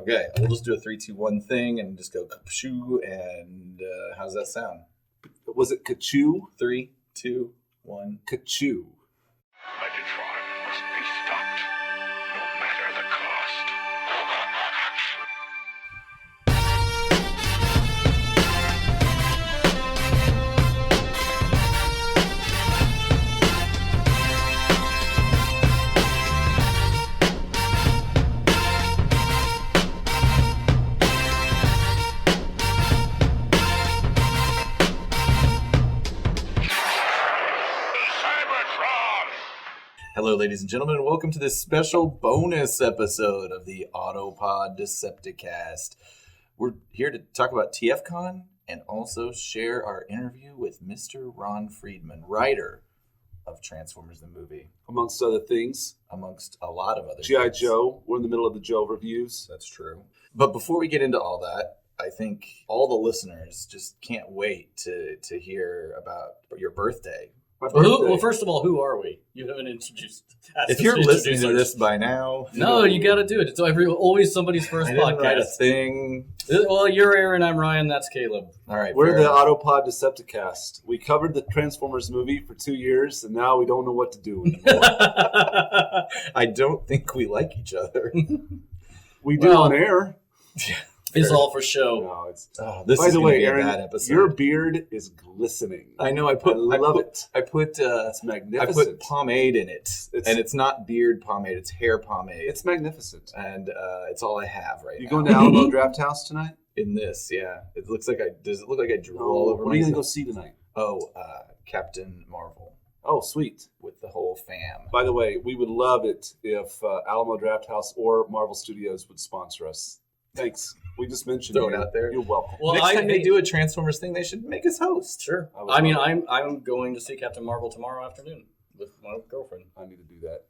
Okay, we'll just do a 3, 2, 1 thing and just go shoo. And how's that sound? Was it Kachoo? 3, 2, 1. Kachoo. Megatron must be stopped, no matter the cost. Hello, ladies and gentlemen, and welcome to this special bonus episode of the Autopod Decepticast. We're here to talk about Tfcon and also share our interview with Mr. Ron Friedman, writer of Transformers the movie. Amongst other things. Amongst a lot of other G.I. things. Joe. We're in the middle of the Joe reviews. That's true. But before we get into all that, I think all the listeners just can't wait to hear about your birthday. Well, first of all, who are we? You haven't introduced us. If you're listening to this by now... No, you got to do it. It's always somebody's first I didn't podcast. write a thing. Well, you're Aaron, I'm Ryan, that's Caleb. All right, We're the enough. Autopod Decepticast. We covered the Transformers movie for 2 years, and now we don't know what to do anymore. I don't think we like each other. We do on air. It's all for show. No, it's. This By is the going to way, be Aaron, a bad episode. your beard is glistening. I know. I love it. I put It's magnificent. I put pomade in it, and it's not beard pomade; it's hair pomade. It's magnificent. And it's all I have right You now. going to Alamo Draft House tonight? In this? Yeah, it looks like does it look like I drool No. all over What are you going to go myself? see tonight? Captain Marvel Oh, sweet. with the whole fam. By the way, we would love it if Alamo Draft House or Marvel Studios would sponsor us. Thanks. We just mentioned Throw it you. out there. You're welcome. Well, Next time they do a Transformers thing, they should make us host. Sure. I would I mean, love I'm going to see Captain Marvel tomorrow afternoon with my girlfriend. I need to do that.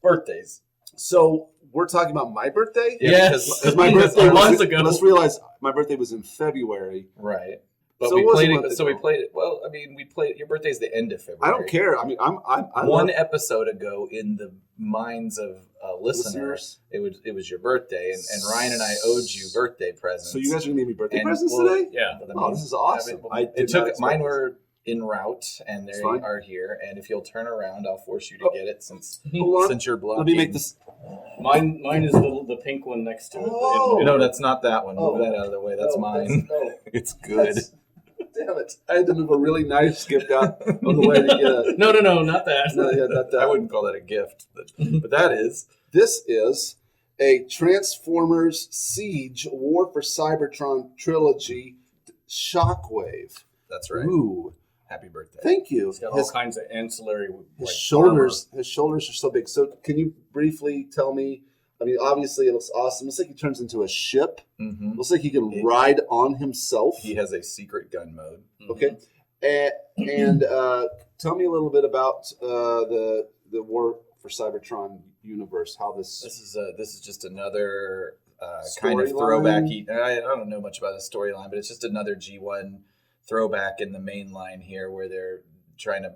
Birthdays. So we're talking about my birthday? Yeah, Yes. Because my Yes, birthday a was, month ago. let's realize my birthday was in February. Right. But So we it was a played month it. So we ago. played it. Well, I mean, we played. Your birthday's the end of February. I don't care. I mean, I One love episode ago, in the minds of listeners, listeners. it was your birthday, and Ryan and I owed you birthday presents. So you guys are going to give me birthday And presents we'll- today? Yeah. But, Oh, this is awesome. I did it not took expect mine this. were en route, and they It's fine. are here. And if you'll turn around, I'll force you to Oh. get it since Hold on. since you're blocking. Let me make this. Mine is the pink one next to it. Oh. No, that's not that one. Move Oh. that out of the way. That's Oh, mine. oh, It's good. that's- damn it. I had to move a really nice gift out on the way to get a. No, not that. No, yeah, not that. I wouldn't call that a gift, but that is. This is a Transformers Siege War for Cybertron trilogy Shockwave. That's right. Ooh, Happy birthday. thank you. It's got all kinds of ancillary. His like, shoulders are so big. So can you briefly tell me? I mean, obviously it looks awesome. It looks like he turns into a ship. Mm-hmm. Looks like he can ride on himself. He has a secret gun mode. armor. Okay, and tell me a little bit about the War for Cybertron universe. How this This is just another kind of Storyline? throwbacky. I don't know much about the storyline, but it's just another G1 throwback in the main line here, where they're trying to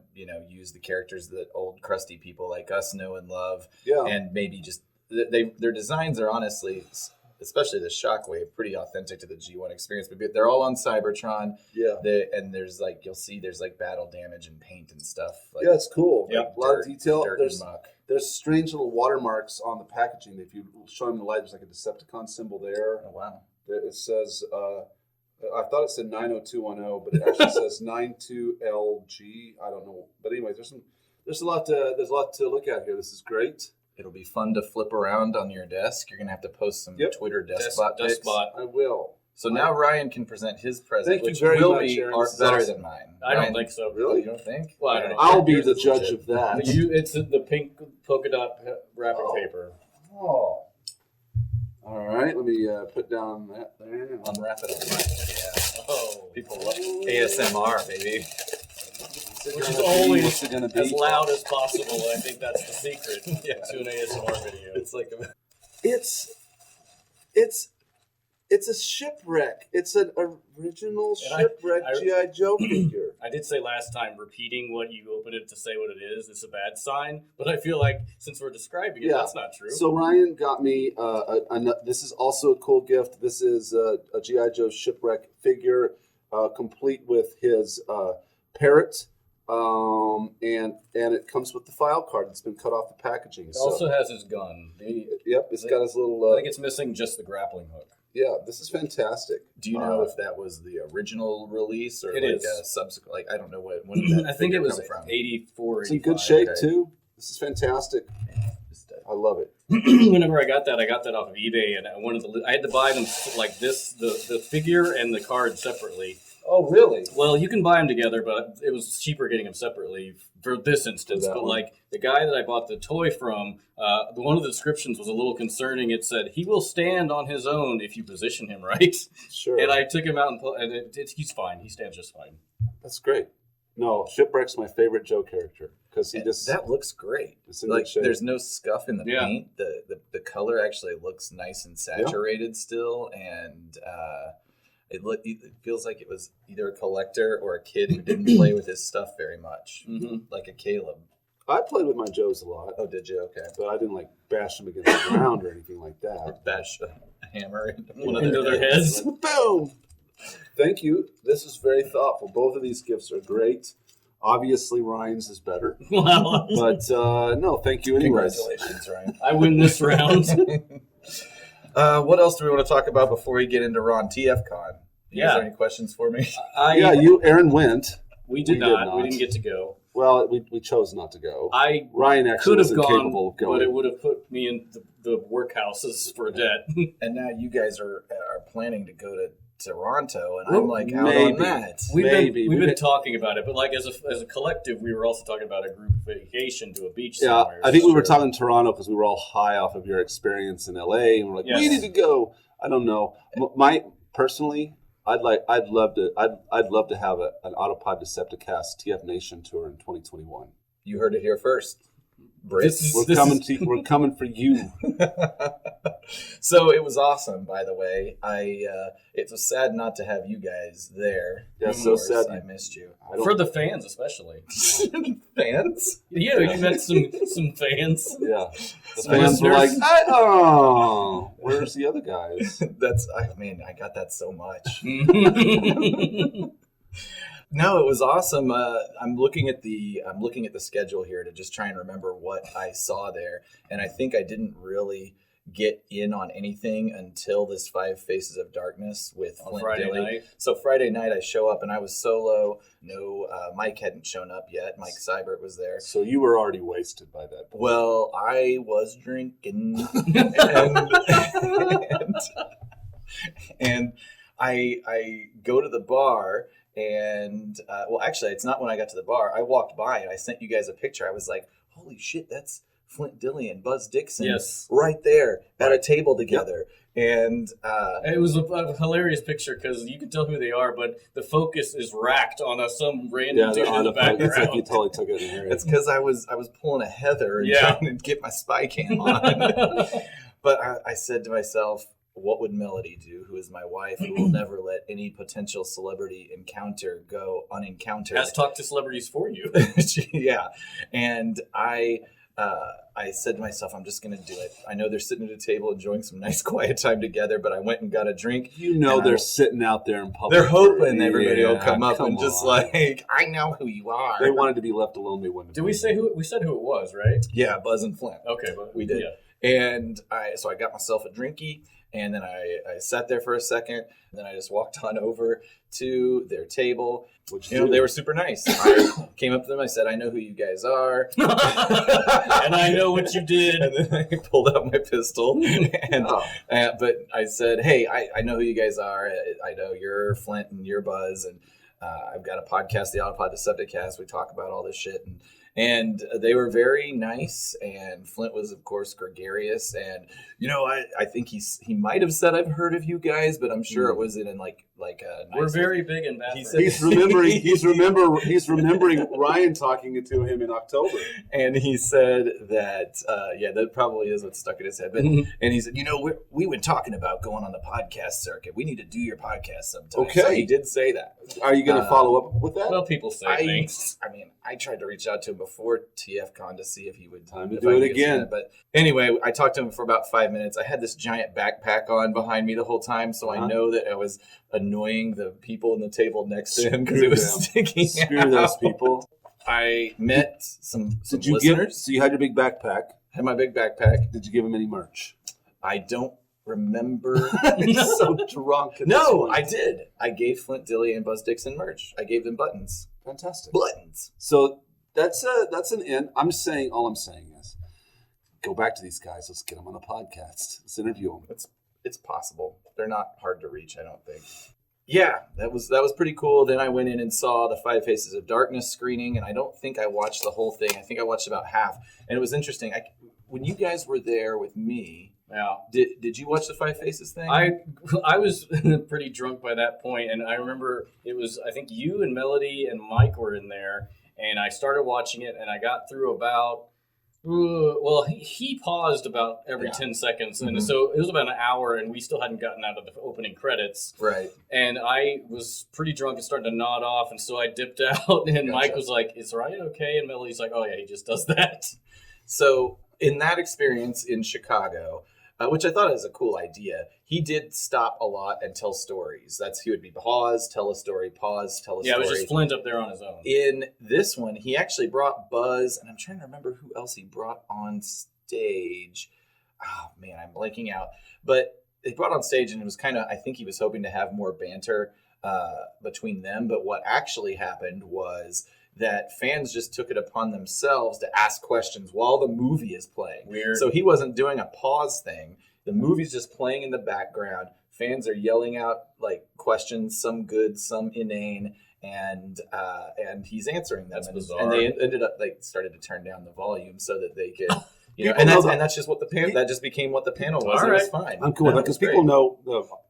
use the characters that old crusty people like us know and love, yeah. and maybe just their designs are honestly, especially the Shockwave, pretty authentic to the G1 experience. But they're all on Cybertron. Yeah. And there's like there's like battle damage and paint and stuff. Like, Yeah, it's cool. Yep. A lot of detail. dirt There's and muck. strange little watermarks on the packaging. If you show them the light, there's like a Decepticon symbol there. Oh wow. It says, I thought it said 90210, but it actually says 92LG. I don't know. But anyway, there's a lot to look at here. This is great. It'll be fun to flip around on your desk. You're gonna have to post some Yep. Twitter Deskbot pics. Deskbot. I will. So now Ryan can present his present, Thank you which very will much, be Aaron. art This is better awesome. than mine. I Ryan, don't think so. Really? You don't think? Well, I don't know. I'll be Yours the is judge legit. of that. It's the pink polka dot wrapping Oh. paper. Oh. All right. Let me put down that there. Unwrap it on mic. Yeah. Oh. People love ASMR, baby. Which is always What's it gonna be? as loud as possible. I think that's the secret Yeah. to an ASMR video. It's like It's It's a shipwreck. It's an original And shipwreck I- G.I. Joe figure. I did say last time, repeating what you open it to say what it is a bad sign. But I feel like since we're describing it, Yeah. that's not true. So Ryan got me. This is also a cool gift. This is a G.I. Joe shipwreck figure, complete with his parrot, and it comes with the file card that's been cut off the packaging. it also has his gun. Yep, it's got his little. I think it's missing just the grappling hook. Yeah, this is fantastic. Do you know if that was the original release or It like is. a subsequent? Like I don't know when did that I think it figure was come from. 84. It's in good 85. shape okay. too. This is fantastic. Just, I love it. Whenever I got that off of eBay, and I had to buy them like this, the figure and the card separately. Oh, really? Well, you can buy them together, but it was cheaper getting them separately for this instance. that But one. like the guy that I bought the toy from, one of the descriptions was a little concerning. It said he will stand on his own if you position him right. Sure. And I took him out and he's fine. He stands just fine. That's great. No, Shipwreck's my favorite Joe character because he just that looks great. it's in Like good shape. there's no scuff in the Yeah. paint. The color actually looks nice and saturated still, and it feels like it was either a collector or a kid who didn't play with his stuff very much, like a Caleb. I played with my Joes a lot, Oh, did you? Okay. but I didn't like bash them against the ground or anything like that. Bash a hammer into Into their heads. Boom! Thank you. This is very thoughtful. Both of these gifts are great. Obviously, Ryan's is better, Well, but no, thank you anyways. Congratulations, Ryan. I win this round. What else do we want to talk about before we get into Ron TFCon? You guys have any questions for me? Yeah, Aaron went. We did We did not. not. We didn't get to go. Well, we chose not to go. I Ryan actually could have wasn't gone, capable of going. but it would have put me in the workhouses for a debt. And now you guys are planning to go to Toronto, and Well, I'm like out maybe. on that. We've Maybe. been We've been- talking about it, but like as a collective, we were also talking about a group vacation to a beach Yeah, somewhere. I think we were Sure. talking Toronto because we were all high off of your experience in LA, and we're like, we Yes. need to go. I don't know. Personally, I'd love to have an Autopod Decepticast TF Nation tour in 2021. You heard it here first. Brits. We're coming for you. So it was awesome, by the way. It was sad not to have you guys there. Yeah, Of so course, sad. I missed you. I don't, For the fans, especially. Fans? Yeah, you met some fans. yeah, the Some fans were like, listeners. where's the other guys? I got that so much. No, it was awesome. I'm looking at the schedule here to just try and remember what I saw there, and I think I didn't really get in on anything until this Five Faces of Darkness with On Flint Friday Dilley. night. So Friday night I show up and I was solo. No, Mike hadn't shown up yet. Mike Seibert was there. So you were already wasted by that point. Well, I was drinking, and I go to the bar. And, actually, it's not when I got to the bar. I walked by and I sent you guys a picture. I was like, holy shit, that's Flint Dilley and Buzz Dixon Yes. right there at a table together. And It was a hilarious picture because you can tell who they are, but the focus is racked on some random dude in the It's like you background. totally took it in here. it's because I was pulling a Heather and Yeah. trying to get my spy cam on. But I said to myself, what would Melody do, who is my wife, who will never let any potential celebrity encounter go unencountered? Has talked to celebrities for you. Yeah. And I said to myself, I'm just going to do it. I know they're sitting at a table enjoying some nice quiet time together, but I went and got a drink. You know they're sitting out there in public. They're hoping everybody will Yeah, come up and just on. like, I know who you are. They wanted to be left alone. They wouldn't. Did we say who? We said who it was, right? Yeah, Buzz and Flint. Okay, but We did. Yeah. And I got myself a drinky, and then I sat there for a second, and then I just walked on over to their table. Which They were super nice. I came up to them. I said, I know who you guys are. And I know what you did. And then I pulled out my pistol. And Oh. but I said, hey, I know who you guys are. I know you're Flint and you're Buzz. And I've got a podcast, the Autopod Decepticast. We talk about all this shit. And they were very nice, and Flint was, of course, gregarious. And I think he might have said, "I've heard of you guys," but I'm sure it was in like a nice. We're very big in that. He's remembering Ryan talking to him in October, and he said that that probably is what stuck in his head. But and he said, we've been talking about going on the podcast circuit. We need to do your podcast sometime. Okay, so he did say that. Are you going to follow up with that? Well, people say things. I mean, I tried to reach out to him before TFCon to see if he would time to do it again. But anyway, I talked to him for about 5 minutes. I had this giant backpack on behind me the whole time, so I know that I was annoying the people in the table next to him because it was sticking out. Screw those people. I met some Did you listeners. So you had your big backpack. Had my big backpack. Did you give him any merch? I don't remember. He's so drunk. No, I did. I gave Flint Dilly and Buzz Dixon merch. I gave them buttons. Fantastic. Buttons. So that's an end. All I'm saying is go back to these guys. Let's get them on the podcast. Let's interview them. It's possible. They're not hard to reach, I don't think. Yeah, that was pretty cool. Then I went in and saw the Five Faces of Darkness screening, and I don't think I watched the whole thing. I think I watched about half, and it was interesting. When you guys were there with me, did you watch the Five Faces thing? I was pretty drunk by that point, and I remember it was, I think you and Melody and Mike were in there, and I started watching it, and I got through about. Well, he paused about every 10 seconds, and so it was about an hour, and we still hadn't gotten out of the opening credits. Right. And I was pretty drunk and starting to nod off, and so I dipped out, and Mike was like, "Is Ryan okay?" And Melody's like, "Oh yeah, he just does that." So in that experience in Chicago, which I thought was a cool idea, he did stop a lot and tell stories. He would be pause, tell a story, pause, tell a story. Yeah, it was just Flint up there on his own. In this one, he actually brought Buzz, and I'm trying to remember who else he brought on stage. Oh, man, I'm blanking out. But they brought on stage, and it was kind of, I think he was hoping to have more banter between them. But what actually happened was that fans just took it upon themselves to ask questions while the movie is playing. Weird. So he wasn't doing a pause thing. The movie's just playing in the background. Fans are yelling out like questions, some good, some inane, and he's answering them. That's bizarre. And they ended up started to turn down the volume so that they could, and that's just what that just became what the panel was. All It was right. fine. I'm cool with that because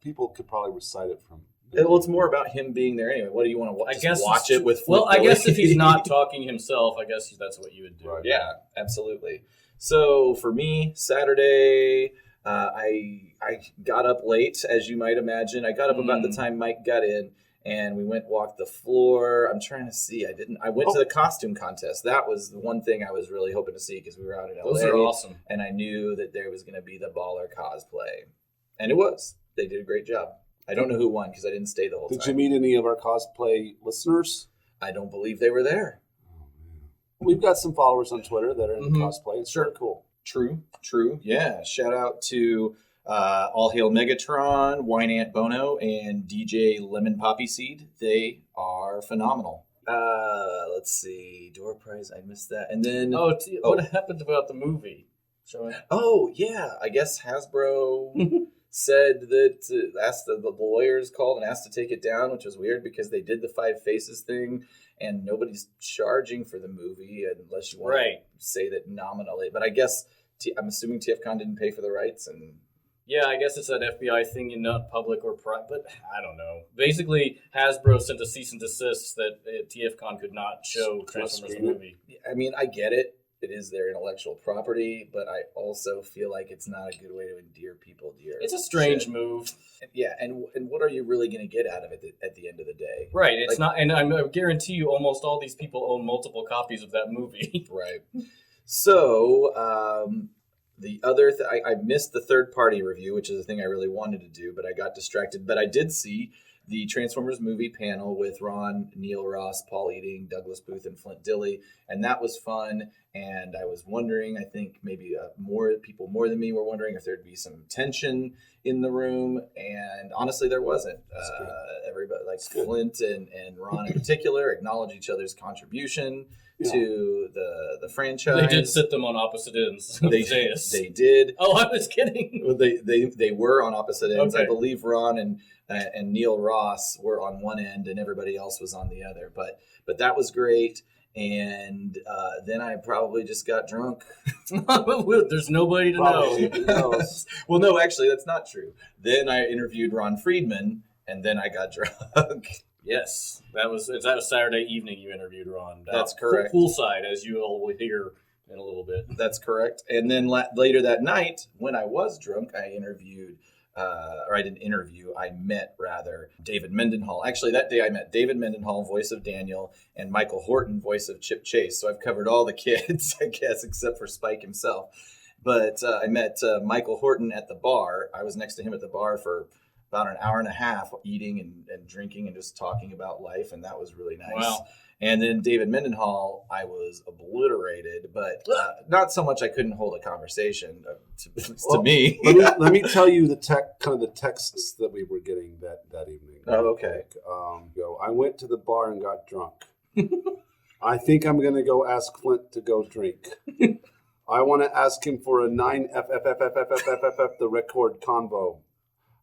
people could probably recite it from. Well, it's more about him being there anyway. What do you want to watch? Watch it with Flint I Dilly? guess if he's not talking himself, I guess that's what you would do. Right. Yeah, absolutely. So for me, Saturday, I got up late, as you might imagine. I got up about the time Mike got in, and we walked the floor. I'm trying to see. I went to the costume contest. That was the one thing I was really hoping to see because we were out in LA. Those are awesome. And I knew that there was going to be the baller cosplay. And it was. They did a great job. I don't know who won because I didn't stay the whole time. Did you meet any of our cosplay listeners? I don't believe they were there. We've got some followers on Twitter that are in cosplay. It's sure cool. True. Yeah. Shout out to All Hail Megatron, Wine Ant Bono, and DJ Lemon Poppy Seed. They are phenomenal. Let's see. Door prize. I missed that. And then what happened about the movie? Oh yeah. I guess Hasbro said that asked the lawyers called and asked to take it down, which was weird because they did the Five Faces thing, and nobody's charging for the movie unless you want to say that nominally. But I guess I'm assuming TFCon didn't pay for the rights, and yeah, I guess it's that FBI thing in not public or private. But I don't know. Basically, Hasbro sent a cease and desist that TFCon could not show Transformers the movie. I mean, I get it. It is their intellectual property, but I also feel like it's not a good way to endear people to your It's a strange move. Yeah, and what are you really going to get out of it at the end of the day? Right, it's not, and I guarantee you almost all these people own multiple copies of that movie. Right. So, the other I missed the third-party review, which is the thing I really wanted to do, but I got distracted. But I did see the Transformers movie panel with Ron, Neil Ross, Paul Eating, Douglas Booth, and Flint Dilly, and that was fun. And I was wondering, I think maybe more than me were wondering if there'd be some tension in the room, and honestly, there wasn't. Everybody, like Flint and Ron in particular, acknowledged each other's contribution to the franchise. They did sit them on opposite ends. They did. Oh, I was kidding. Well, they were on opposite ends. Okay. I believe Ron and Neil Ross were on one end, and everybody else was on the other. But that was great. And then I probably just got drunk. There's nobody to know. Well, no, actually, that's not true. Then I interviewed Ron Friedman, and then I got drunk. Yes, that was Saturday evening. You interviewed Ron. That's correct. Poolside, as you all will hear in a little bit. That's correct. And then later that night, when I was drunk, I interviewed. Or I didn't interview, I met rather David Mendenhall. Actually, that day I met David Mendenhall, voice of Daniel, and Michael Horton, voice of Chip Chase. So I've covered all the kids, I guess, except for Spike himself. But I met Michael Horton at the bar. I was next to him at the bar for about an hour and a half, eating and drinking and just talking about life, and that was really nice. Wow. And then David Mendenhall, I was obliterated, but not so much I couldn't hold a conversation, to me. let me tell you the texts that we were getting that evening. Oh, okay. I went to the bar and got drunk. I think I'm going to go ask Flint to go drink. I want to ask him for a 9FFFFFFFF, the record convo.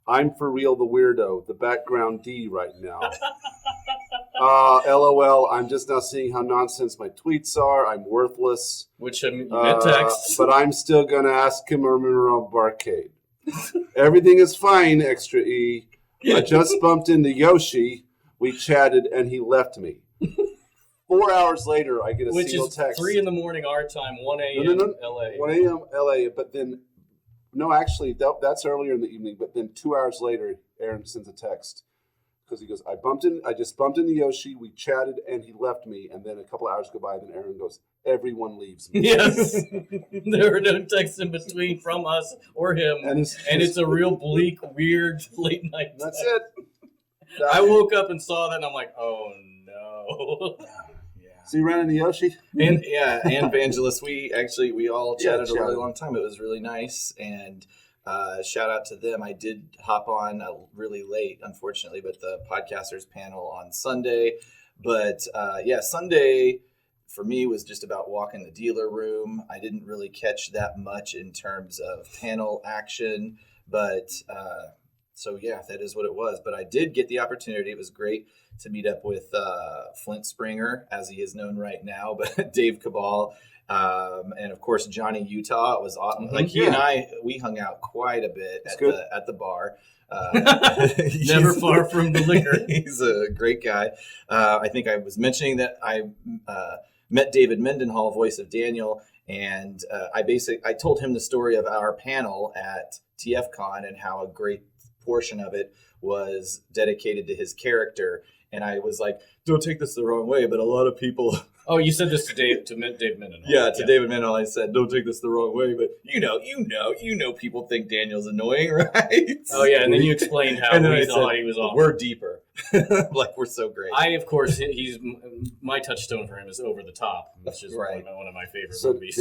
I'm for real the weirdo, the background D right now. LOL, I'm just now seeing how nonsense my tweets are. I'm worthless. Which you meant texts. But I'm still going to ask him a mineral barcade. Everything is fine, extra E. I just bumped into Yoshi. We chatted and he left me. 4 hours later, I get a single text. Which is 3 a.m. our time, 1 a.m. No. LA. 1 a.m. LA, but then, no, actually, that's earlier in the evening, but then 2 hours later, Aaron sends a text. Because he goes, I just bumped into Yoshi, we chatted, and he left me. And then a couple hours go by, and then Aaron goes, everyone leaves me. Yes. There were no texts in between from us or him. And it's a real bleak, weird late night text. That's it. I woke up and saw that, and I'm like, oh, no. So you ran into Yoshi? And Vangelis, we all chatted a really long time. It was really nice, and shout out to them. I did hop on really late, unfortunately, but the podcasters panel on Sunday. But Sunday for me was just about walking the dealer room. I didn't really catch that much in terms of panel action, but that is what it was. But I did get the opportunity. It was great to meet up with Flint Springer, as he is known right now, but Dave Cabal. And of course, Johnny Utah. It was awesome. Mm-hmm. Like he and I, we hung out quite a bit at the bar. Never far from the liquor. He's a great guy. I think I was mentioning that I met David Mendenhall, voice of Daniel, and I told him the story of our panel at Tfcon and how a great portion of it was dedicated to his character. And I was like, don't take this the wrong way, but a lot of people... Oh, you said this to Dave Mendenhall. Yeah, David Mendenhall. I said, don't take this the wrong way, but you know, people think Daniel's annoying, right? Oh, yeah, and then you explained how we thought he was awesome. We're deeper. Like, we're so great. My touchstone for him is Over the Top, which is one of my favorite movies.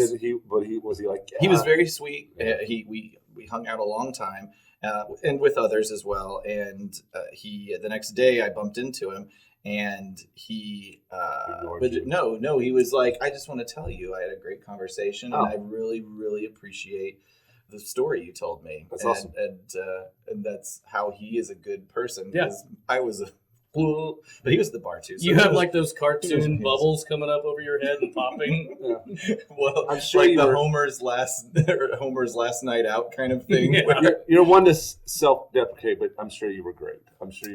Was he like... He was very sweet. We hung out a long time. And with others as well. And the next day I bumped into him, and he he was like, I just want to tell you I had a great conversation, and I really, really appreciate the story you told me. That's awesome. And that's how he is a good person. Yeah. I was but he was at the bar too. So you have like those cartoon bubbles coming up over your head and popping. Yeah. Well, I'm sure like the Homer's last night out kind of thing. Yeah. You're one to self-deprecate, but I'm sure you were great. I'm sure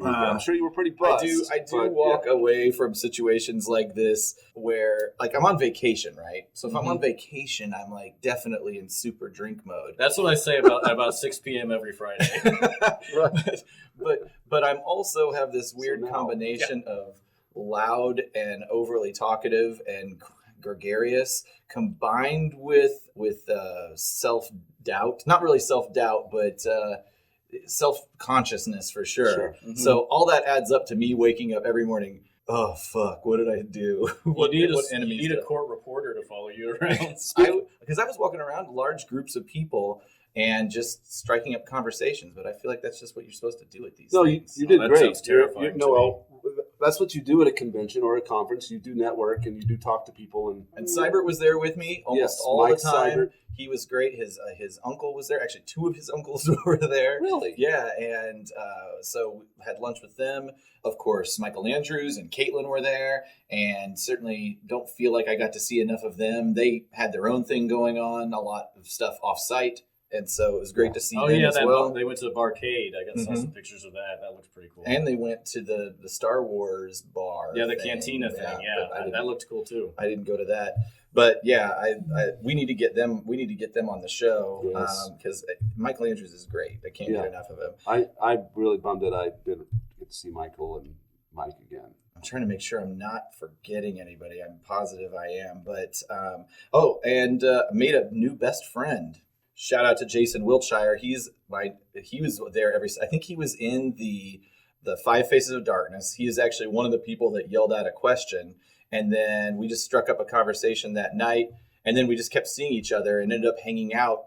you were pretty buzzed. I do walk away from situations like this where, like, I'm on vacation, right? So if I'm on vacation, I'm like definitely in super drink mode. That's what I say about 6 p.m. every Friday. Right. But I'm also have this weird combination of loud and overly talkative and gregarious combined with self-doubt. Not really self-doubt, but self-consciousness for sure. Mm-hmm. So all that adds up to me waking up every morning. Oh, fuck, what did I do? You need a court reporter to follow you around. Because I was walking around large groups of people and just striking up conversations, but I feel like that's just what you're supposed to do with these things. You did great. Sounds terrifying. that's what you do at a convention or a conference. You do network and you do talk to people. And Seibert was there with me almost all Mike the time. Seibert. He was great. His uncle was there. Actually, two of his uncles were there. Really? Yeah, and so had lunch with them. Of course, Michael Andrews and Caitlin were there, and certainly don't feel like I got to see enough of them. They had their own thing going on, a lot of stuff off-site, and so it was great to see them as well. They went to the barcade. I saw some pictures of that. That looks pretty cool. And they went to the Star Wars bar. Yeah, the cantina thing. Yeah, that looked cool too. I didn't go to that. But yeah, we need to get them. We need to get them on the show because Michael Andrews is great. I can't get enough of him. I'm really bummed that I didn't get to see Michael and Mike again. I'm trying to make sure I'm not forgetting anybody. I'm positive I am. But made a new best friend. Shout out to Jason Wiltshire. He was there I think he was in the Five Faces of Darkness. He is actually one of the people that yelled out a question. And then we just struck up a conversation that night. And then we just kept seeing each other and ended up hanging out.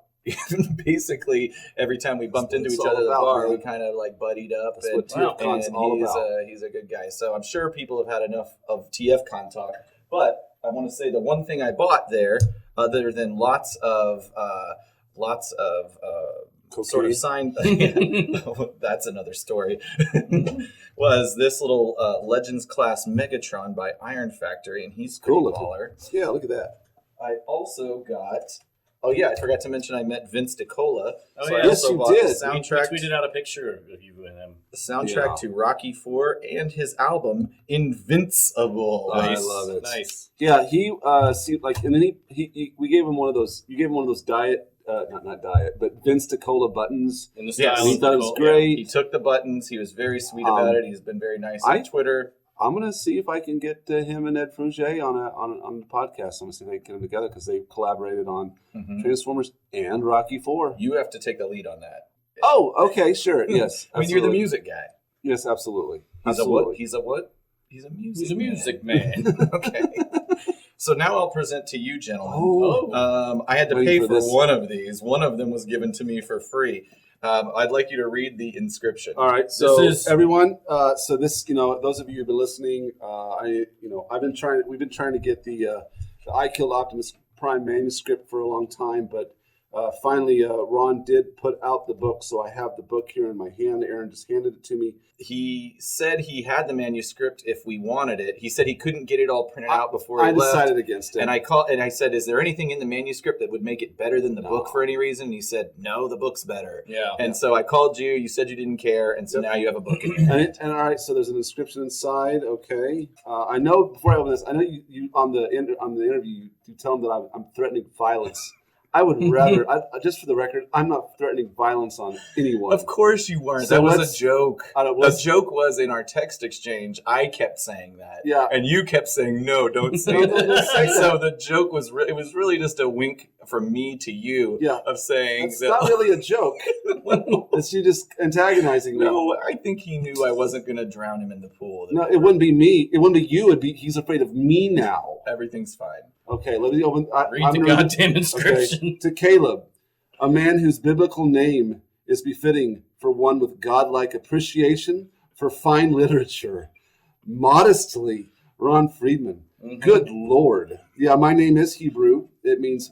Basically, every time we bumped into each other at the bar, man. We kind of like buddied up. That's what TFCon's all about. He's a good guy. So I'm sure people have had enough of TFCon talk. But I want to say the one thing I bought there, other than lots of sort of signed. That's another story. Was this little Legends class Megatron by Iron Factory, and he's pretty baller. Yeah, look at that. I also got. Oh yeah, I forgot to mention I met Vince DiCola. Oh yeah, yes you did. Soundtrack. We tweeted out a picture of you and him. The soundtrack to Rocky IV and his album Invincible. Nice. I love it. Nice. Yeah, he and then we gave him one of those. You gave him one of those diet. Not diet, but Vince DiCola buttons. In the style he thought it was great. Yeah. He took the buttons. He was very sweet about it. He's been very nice on Twitter. I'm gonna see if I can get him and Ed Frugier on the podcast. I'm gonna see if I can get them together because they collaborated on Transformers and Rocky IV. You have to take the lead on that. Oh, okay, sure, yes. I mean, you're the music guy. Yes, absolutely. He's a what? He's a what? He's a music man. Okay. So now I'll present to you, gentlemen. I had to pay for one of these. One of them was given to me for free. I'd like you to read the inscription. All right. So everyone, those of you who've been listening, we've been trying to get the I Killed Optimus Prime manuscript for a long time, but finally Ron did put out the book, so I have the book here in my hand. Aaron just handed it to me. He said he had the manuscript if we wanted it. He said he couldn't get it all printed out before he left. I decided against it. And I said, is there anything in the manuscript that would make it better than the book for any reason? And he said, no, the book's better. Yeah. And so I called you. You said you didn't care. And so now you have a book in your hand. And all right, so there's an inscription inside. Okay. I know, before I open this, I know you on the interview, you tell them that I'm threatening violence. I would rather, just for the record, I'm not threatening violence on anyone. Of course you weren't. So that was a joke. The joke was in our text exchange. I kept saying that. Yeah. And you kept saying, no, don't say that. So the joke was, it was really just a wink from me to you of saying it's not really a joke. It's you just antagonizing me. No, I think he knew I wasn't going to drown him in the pool. No, it wouldn't be me. It wouldn't be you. He's afraid of me now. Everything's fine. Okay, let me open. Read the goddamn inscription. Okay. To Caleb, a man whose biblical name is befitting for one with godlike appreciation for fine literature. Modestly, Ron Friedman. Mm-hmm. Good Lord. Yeah, my name is Hebrew. It means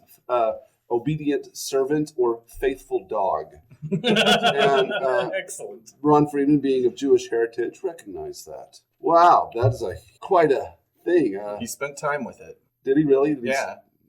obedient servant or faithful dog. And, excellent. Ron Friedman, being of Jewish heritage, recognized that. Wow, that is quite a thing. He spent time with it. Did he really?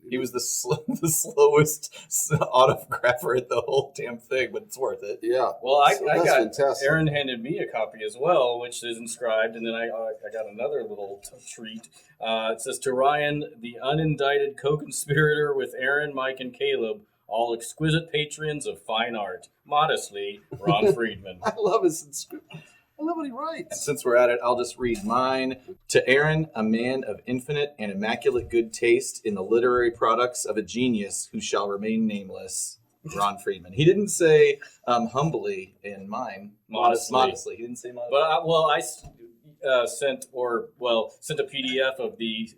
He was the slowest autographer at the whole damn thing, but it's worth it. Yeah. Well, I got fantastic. Aaron handed me a copy as well, which is inscribed, and then I got another little treat. It says, to Ryan, the unindicted co-conspirator with Aaron, Mike, and Caleb, all exquisite patrons of fine art. Modestly, Ron Friedman. I love his inscription. I love what he writes. And since we're at it, I'll just read mine. To Aaron, a man of infinite and immaculate good taste in the literary products of a genius who shall remain nameless, Ron Friedman. He didn't say humbly in mine. Modestly. He didn't say modestly. But I sent a PDF of the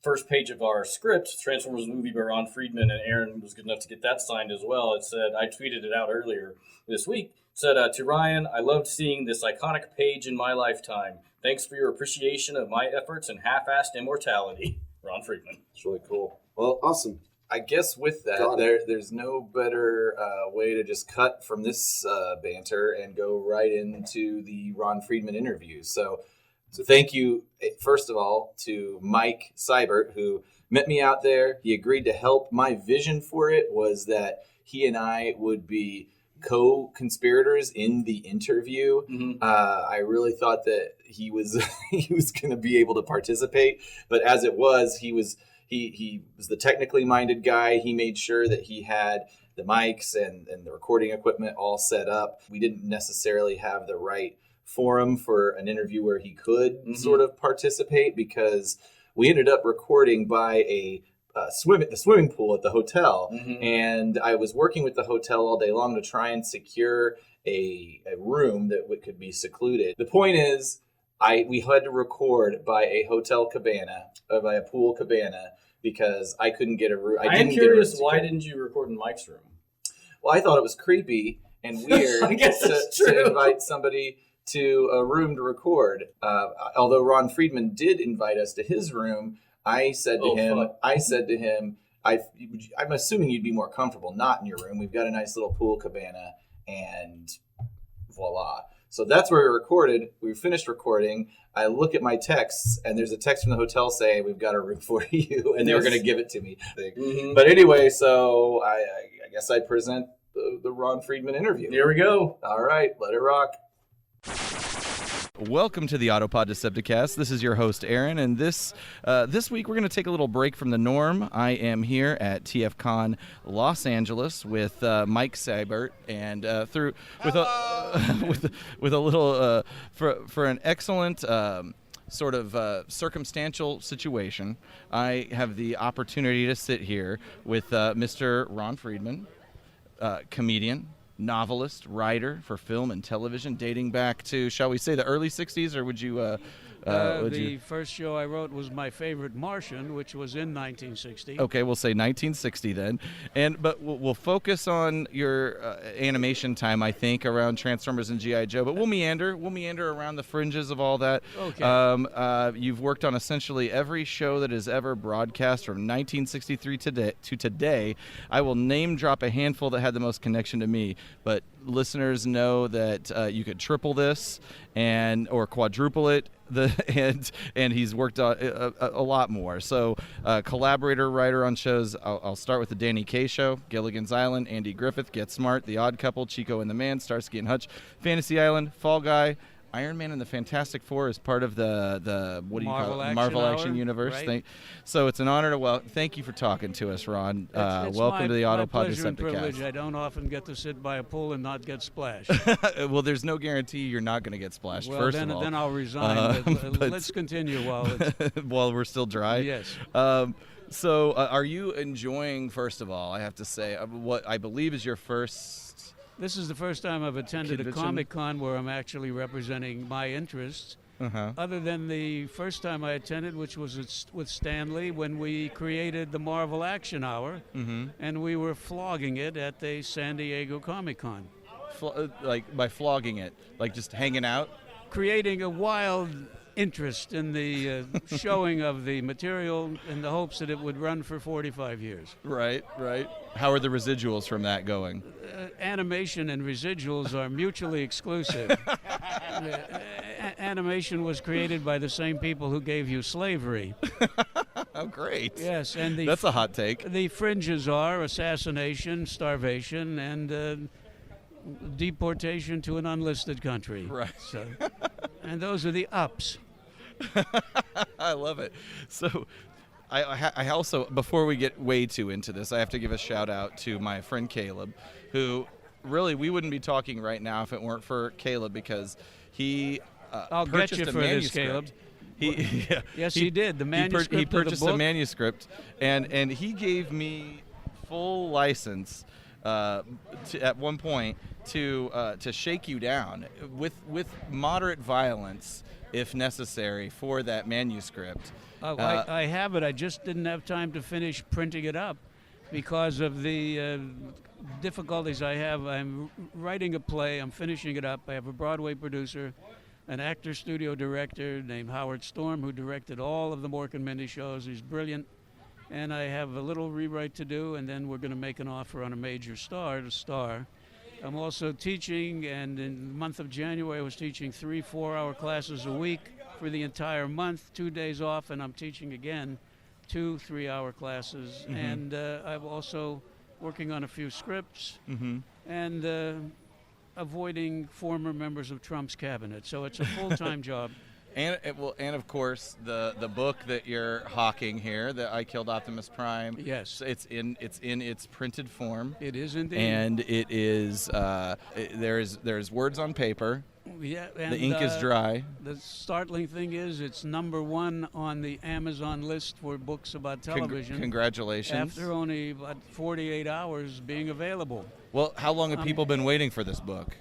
first page of our script, Transformers movie by Ron Friedman, and Aaron was good enough to get that signed as well. It said, I tweeted it out earlier this week, Said, to Ryan, I loved seeing this iconic page in my lifetime. Thanks for your appreciation of my efforts and half-assed immortality. Ron Friedman. It's really cool. Well, awesome. I guess with that, there's no better way to just cut from this banter and go right into the Ron Friedman interview. So thank you, first of all, to Mike Seibert, who met me out there. He agreed to help. My vision for it was that he and I would be co-conspirators in the interview. I really thought that he was going to be able to participate, but as it was, he was the technically minded guy. He made sure that he had the mics and the recording equipment all set up. We didn't necessarily have the right forum for an interview where he could sort of participate, because we ended up recording by the swimming pool at the hotel. And I was working with the hotel all day long to try and secure a room that could be secluded. The point is, we had to record by a hotel cabana, by a pool cabana, because I couldn't get a room. I'm curious, why didn't you record in Mike's room? Well, I thought it was creepy and weird I guess that's true. to invite somebody to a room to record. Although Ron Friedman did invite us to his room, I said to him, I'm assuming you'd be more comfortable not in your room. We've got a nice little pool cabana, and voila. So that's where we recorded. We finished recording. I look at my texts, and there's a text from the hotel saying, we've got a room for you, and they were going to give it to me. But anyway, so I guess I present the Ron Friedman interview. Here we go. All right, let it rock. Welcome to the Autopod Decepticast. This is your host, Aaron, and this week we're going to take a little break from the norm. I am here at Tfcon Los Angeles with Mike Seibert, and with a little for an excellent sort of circumstantial situation. I have the opportunity to sit here with Mr. Ron Friedman, comedian, novelist, writer for film and television, dating back to, shall we say, the early 60s, or would you... the first show I wrote was my favorite, Martian, which was in 1960. Okay, we'll say 1960 then. But we'll focus on your animation time, I think, around Transformers and G.I. Joe. But we'll meander around the fringes of all that. Okay. You've worked on essentially every show that is ever broadcast from 1963 to today. I will name drop a handful that had the most connection to me, but listeners know that you could triple this or quadruple it. And he's worked on a lot more. So collaborator, writer on shows. I'll start with the Danny Kaye Show, Gilligan's Island, Andy Griffith, Get Smart, The Odd Couple, Chico and the Man, Starsky and Hutch, Fantasy Island, Fall Guy, Iron Man and the Fantastic Four is part of the what do you call it? Marvel Action Universe. Right. So it's an honor to thank you for talking to us, Ron. It's welcome to the Autopod pleasure and privilege. Decepticast. I don't often get to sit by a pool and not get splashed. Well, there's no guarantee you're not going to get splashed. Well, first then, of all, then I'll resign. but let's continue while it's while we're still dry. Yes. So are you enjoying? First of all, I have to say what I believe is your first. This is the first time I've attended a Comic-Con where I'm actually representing my interests. Other than the first time I attended, which was with Stan Lee, when we created the Marvel Action Hour, and we were flogging it at the San Diego Comic-Con. Like by flogging it, like just hanging out? Creating a wild interest in the showing of the material in the hopes that it would run for 45 years. Right. How are the residuals from that going? Animation and residuals are mutually exclusive. Animation was created by the same people who gave you slavery. Oh, great. Yes, and that's a hot take. The fringes are assassination, starvation, and deportation to an unlisted country. Right. So, and those are the ups. I love it. So I also, before we get way too into this, I have to give a shout out to my friend Caleb, who really we wouldn't be talking right now if it weren't for Caleb, because he I'll purchased get you a for manuscript. this, Caleb. Yes, he did. The manuscript he purchased of the book. a manuscript, and he gave me full license at one point to shake you down with moderate violence if necessary for that manuscript. I have it. I just didn't have time to finish printing it up. because of the difficulties I have. I'm writing a play. I'm finishing it up. I have a Broadway producer, an actor studio director named Howard Storm, who directed all of the Mork and Mindy shows. He's brilliant. And I have a little rewrite to do, and then we're going to make an offer on a major star to star. I'm also teaching, and in the month of January I was teaching 3 4-hour classes a week for the entire month, 2 days off, and I'm teaching again 2 3-hour classes. Mm-hmm. And I'm also working on a few scripts Mm-hmm. and avoiding former members of Trump's cabinet. So it's a full-time job. And and of course the book that you're hawking here, that I Killed Optimus Prime. Yes, it's in its printed form. it is indeed. And it is there's words on paper. Yeah, and the ink is dry. The startling thing is it's #1 on the Amazon list for books about television. Congratulations. After only about 48 hours being available. Well, how long have people been waiting for this book?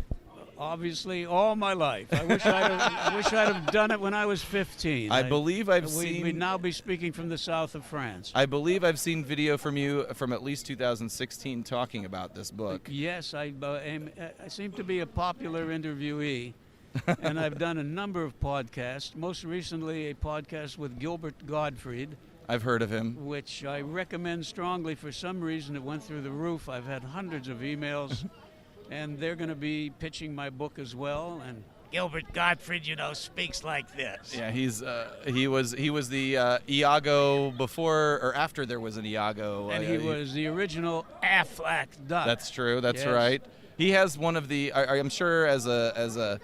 Obviously, all my life. I wish I'd have done it when I was 15. I believe I've seen. We'd now be speaking from the south of France. I believe I've seen video from you from at least 2016 talking about this book. Yes, I seem to be a popular interviewee, and I've done a number of podcasts. Most recently, a podcast with Gilbert Gottfried. I've heard of him. Which I recommend strongly. For some reason, it went through the roof. I've had hundreds of emails. And they're going to be pitching my book as well. And Gilbert Gottfried, speaks like this. Yeah, he was the Iago before or after there was an Iago. And he was the original Aflac Duck. That's true. That's yes. right. He has one of the. I'm sure as a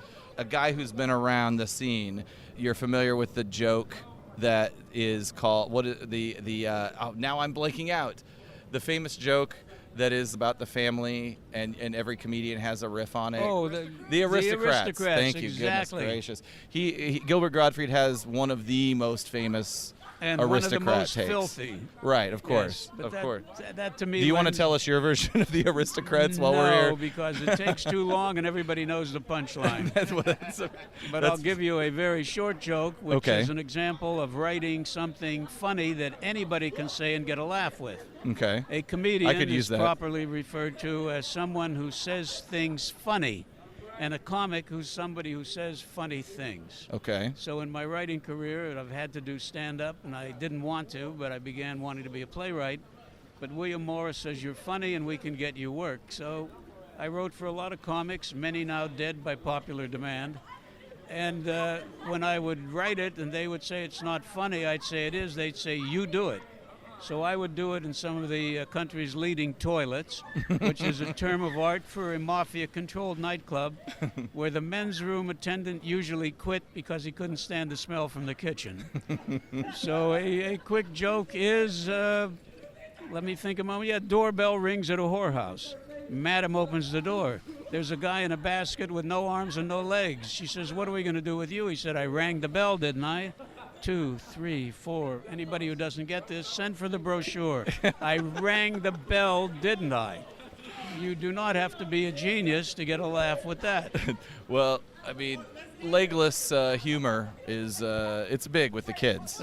guy who's been around the scene, you're familiar with the joke that is called now I'm blanking out. The famous joke that is about the family, and every comedian has a riff on it. Oh, the aristocrats. Thank you, exactly. Goodness gracious. He Gilbert Gottfried has one of the most famous and aristocrat one of the most takes. Filthy. Right, of course, yes, of course. That to me. Do you want to tell us your version of the aristocrats while we're here? No, because it takes too long, and everybody knows the punchline. But I'll give you a very short joke, which is an example of writing something funny that anybody can say and get a laugh with. Okay. A comedian I could use is that. properly referred to as someone who says things funny, and a comic who's somebody who says funny things. Okay. So in my writing career, I've had to do stand-up, and I didn't want to, but I began wanting to be a playwright. But William Morris says, you're funny and we can get you work. So I wrote for a lot of comics, many now dead by popular demand. And when I would write it and they would say it's not funny, I'd say it is. They'd say, you do it. So I would do it in some of the country's leading toilets, which is a term of art for a mafia-controlled nightclub where the men's room attendant usually quit because he couldn't stand the smell from the kitchen. So a quick joke is, let me think a moment. Yeah, doorbell rings at a whorehouse. Madam opens the door. There's a guy in a basket with no arms and no legs. She says, what are we going to do with you? He said, I rang the bell, didn't I? 2, 3, 4. Anybody who doesn't get this, send for the brochure. I rang the bell, didn't I? You do not have to be a genius to get a laugh with that. Well, I mean, legless humor is it's big with the kids.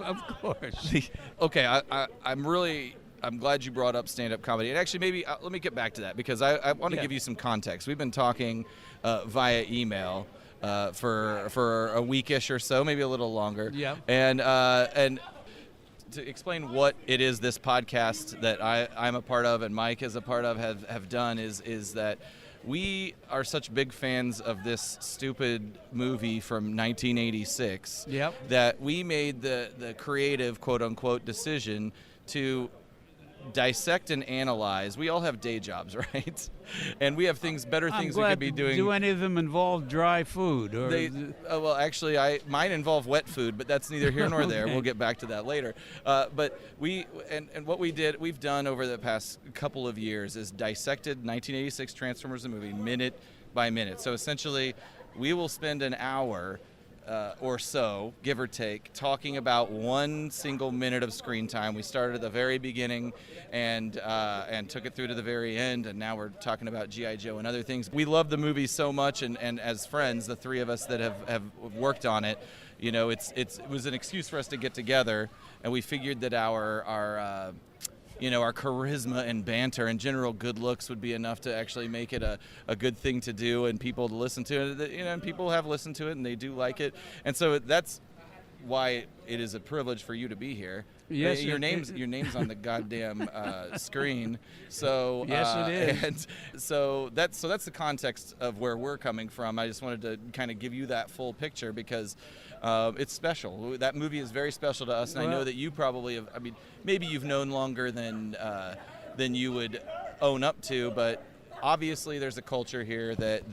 Of course. Okay, I'm glad you brought up stand-up comedy. And actually, maybe let me get back to that because I want to give you some context. We've been talking via email for a weekish or so, maybe a little longer. Yeah. And to explain what it is this podcast that I'm a part of and Mike is a part of have done is that we are such big fans of this stupid movie from 1986 that we made the creative quote-unquote decision to dissect and analyze. We all have day jobs, right? And we have better things we could be doing. Do any of them involve dry food? Or well, actually, mine involve wet food, but that's neither here nor there. We'll get back to that later. But what we've done over the past couple of years is dissected 1986 Transformers the movie minute by minute. So essentially, we will spend an hour or so, give or take, talking about one single minute of screen time. We started at the very beginning and took it through to the very end, and now we're talking about G.I. Joe and other things. We love the movie so much, and as friends, the three of us that have worked on it, you know, it was an excuse for us to get together, and we figured that our our charisma and banter and general good looks would be enough to actually make it a good thing to do and people to listen to it. And people have listened to it and they do like it. And so that's why it is a privilege for you to be here. Yes, your name's on the goddamn screen. So yes, it is. And so that's the context of where we're coming from. I just wanted to kind of give you that full picture because it's special. That movie is very special to us, and I know that you probably have. I mean, maybe you've known longer than you would own up to, but obviously there's a culture here that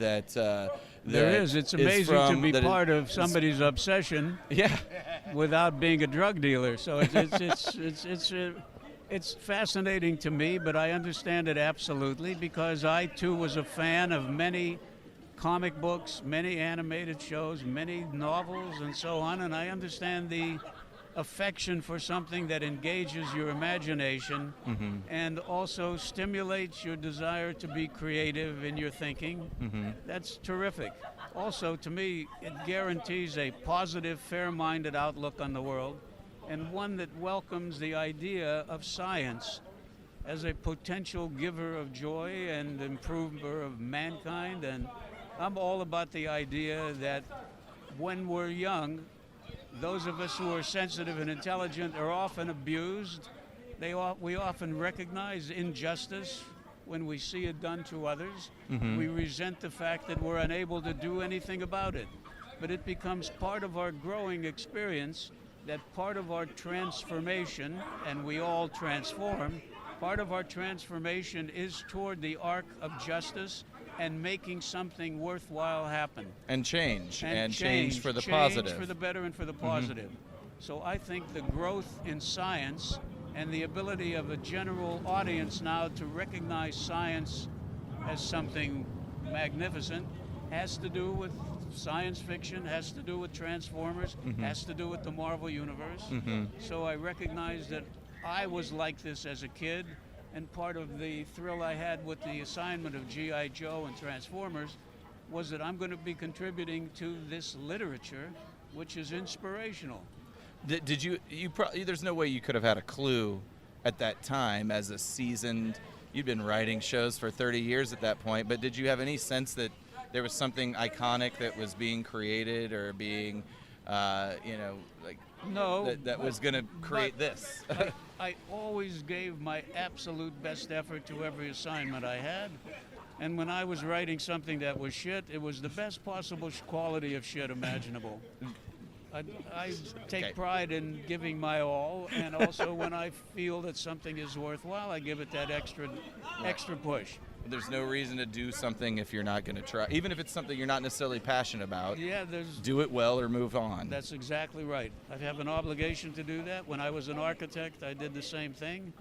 there is. It's amazing to be part of somebody's obsession. Yeah. Without being a drug dealer, so it's fascinating to me. But I understand it absolutely because I too was a fan of many comic books, many animated shows, many novels, and so on. And I understand the affection for something that engages your imagination and also stimulates your desire to be creative in your thinking. That's terrific. Also, to me, it guarantees a positive, fair-minded outlook on the world and one that welcomes the idea of science as a potential giver of joy and improver of mankind. And I'm all about the idea that when we're young, those of us who are sensitive and intelligent are often abused. We often recognize injustice when we see it done to others. We resent the fact that we're unable to do anything about it. But it becomes part of our growing experience that part of our transformation, and we all transform, part of our transformation is toward the arc of justice and making something worthwhile happen. And change for the change positive. For the better and for the positive. So I think the growth in science and the ability of a general audience now to recognize science as something magnificent has to do with science fiction, has to do with Transformers, has to do with the Marvel Universe. So I recognize that I was like this as a kid, and part of the thrill I had with the assignment of G.I. Joe and Transformers was that I'm going to be contributing to this literature, which is inspirational. Did you probably, there's no way you could have had a clue at that time as a seasoned, you'd been writing shows for 30 years at that point, but did you have any sense that there was something iconic that was being created or being, no, that was going to create this? I always gave my absolute best effort to every assignment I had. And when I was writing something that was shit, it was the best possible quality of shit imaginable. I take pride in giving my all, and also when I feel that something is worthwhile, I give it that extra push. There's no reason to do something if you're not going to try, even if it's something you're not necessarily passionate about. Yeah, do it well or move on. That's exactly right. I have an obligation to do that. When I was an architect, I did the same thing,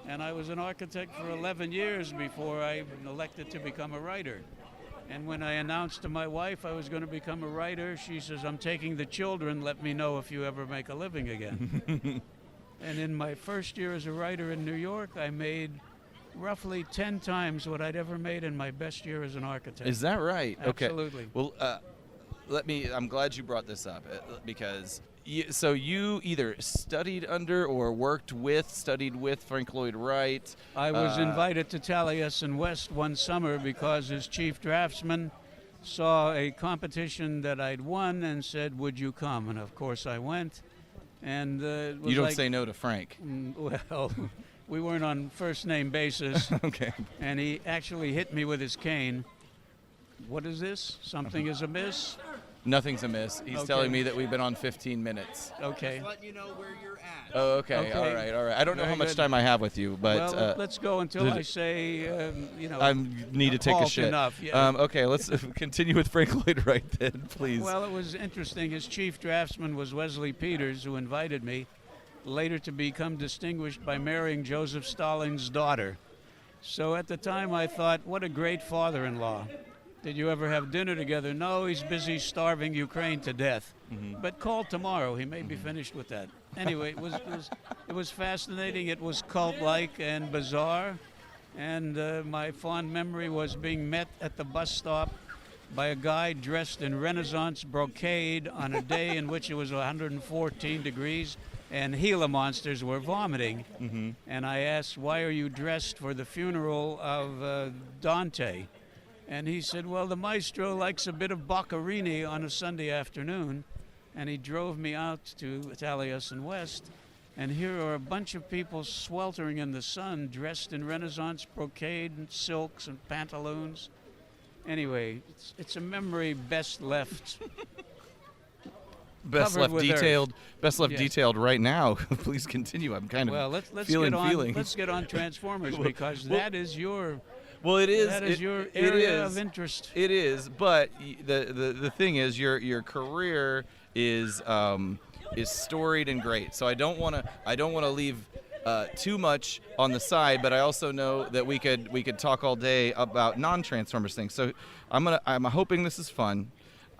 and I was an architect for 11 years before I elected to become a writer. And when I announced to my wife I was going to become a writer, she says, "I'm taking the children. Let me know if you ever make a living again." And in my first year as a writer in New York, I made roughly 10 times what I'd ever made in my best year as an architect. Is that right? Absolutely. Okay. Well, I'm glad you brought this up because you either studied under or studied with Frank Lloyd Wright. I was invited to Taliesin West one summer because his chief draftsman saw a competition that I'd won and said, "Would you come?" And of course I went. And it was you don't say no to Frank. Well, we weren't on first name basis. Okay. And he actually hit me with his cane. "What is this? Something is amiss?" Nothing's amiss. He's telling me that we've been on 15 minutes. Okay. Just letting you know where you're at. Oh, okay. All right. I don't know how much time I have with you, but well, let's go until I say, I need to take a shit. Enough. Yeah. Okay, let's continue with Frank Lloyd Wright then, please. Well, it was interesting. His chief draftsman was Wesley Peters, who invited me, later to become distinguished by marrying Joseph Stalin's daughter. So at the time, I thought, what a great father-in-law. Did you ever have dinner together? No, he's busy starving Ukraine to death. But call tomorrow. He may be finished with that. Anyway, it was fascinating. It was cult-like and bizarre. And my fond memory was being met at the bus stop by a guy dressed in Renaissance brocade on a day in which it was 114 degrees, and Gila monsters were vomiting. Mm-hmm. And I asked, why are you dressed for the funeral of Dante? And he said, well, the maestro likes a bit of Boccherini on a Sunday afternoon. And he drove me out to Taliesin West. And here are a bunch of people sweltering in the sun, dressed in Renaissance brocade and silks and pantaloons. Anyway, it's a memory best left. Best left detailed. Earth. Best left Yes. detailed right now. Please continue. I'm kind of let's feeling get on. feelings. Let's get on Transformers because that is your. Well, it is. That is your it area is. of interest. It is, but the thing is, your career is storied and great. So I don't want to leave too much on the side, but I also know that we could talk all day about non-Transformers things. So I'm hoping this is fun.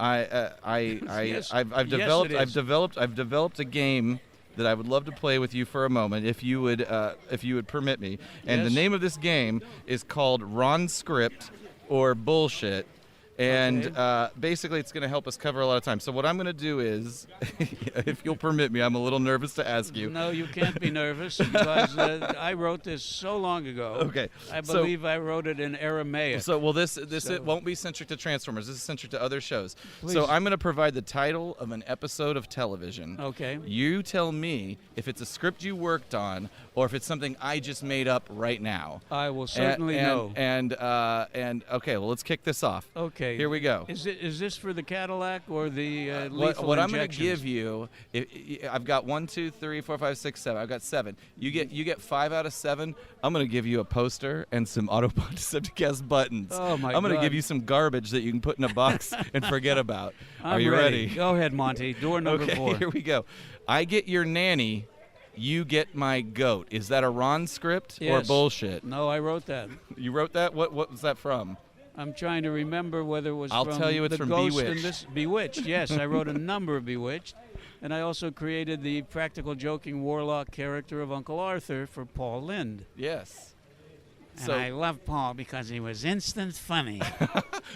Yes. I've developed a game that I would love to play with you for a moment, if you would permit me. And Yes. the name of this game is called Ron Script or Bullshit. And Okay. basically, it's going to help us cover a lot of time. So what I'm going to do is, if you'll permit me, I'm a little nervous to ask you. No, you can't be nervous because I wrote this so long ago. Okay. I believe I wrote it in Aramaic. So, well, this it won't be centric to Transformers. This is centric to other shows. Please. So I'm going to provide the title of an episode of television. Okay. You tell me if it's a script you worked on or if it's something I just made up right now. I will certainly know. And okay, well, let's kick this off. Okay. Here we go. Is this for the Cadillac or the lethal What I'm going to injections? give you, I've got 1, 2, 3, 4, 5, 6, 7. I've got 7. You get 5 out of 7. I'm going to give you a poster and some Autobot Decepticast buttons. Oh my I'm going to God. give you some garbage that you can put in a box and forget about. Are I'm you ready? Go ahead, Monty. Door number Okay, 4. here we go. I get your nanny. You get my goat. Is that a Ron script or Yes. bullshit? No, I wrote that. You wrote that? What was that from? I'm trying to remember whether it was I'll from tell you it's the from Ghost Bewitched. and this Bewitched. Yes, I wrote a number of Bewitched, and I also created the practical joking warlock character of Uncle Arthur for Paul Lynde. Yes. And I love Paul because he was instant funny.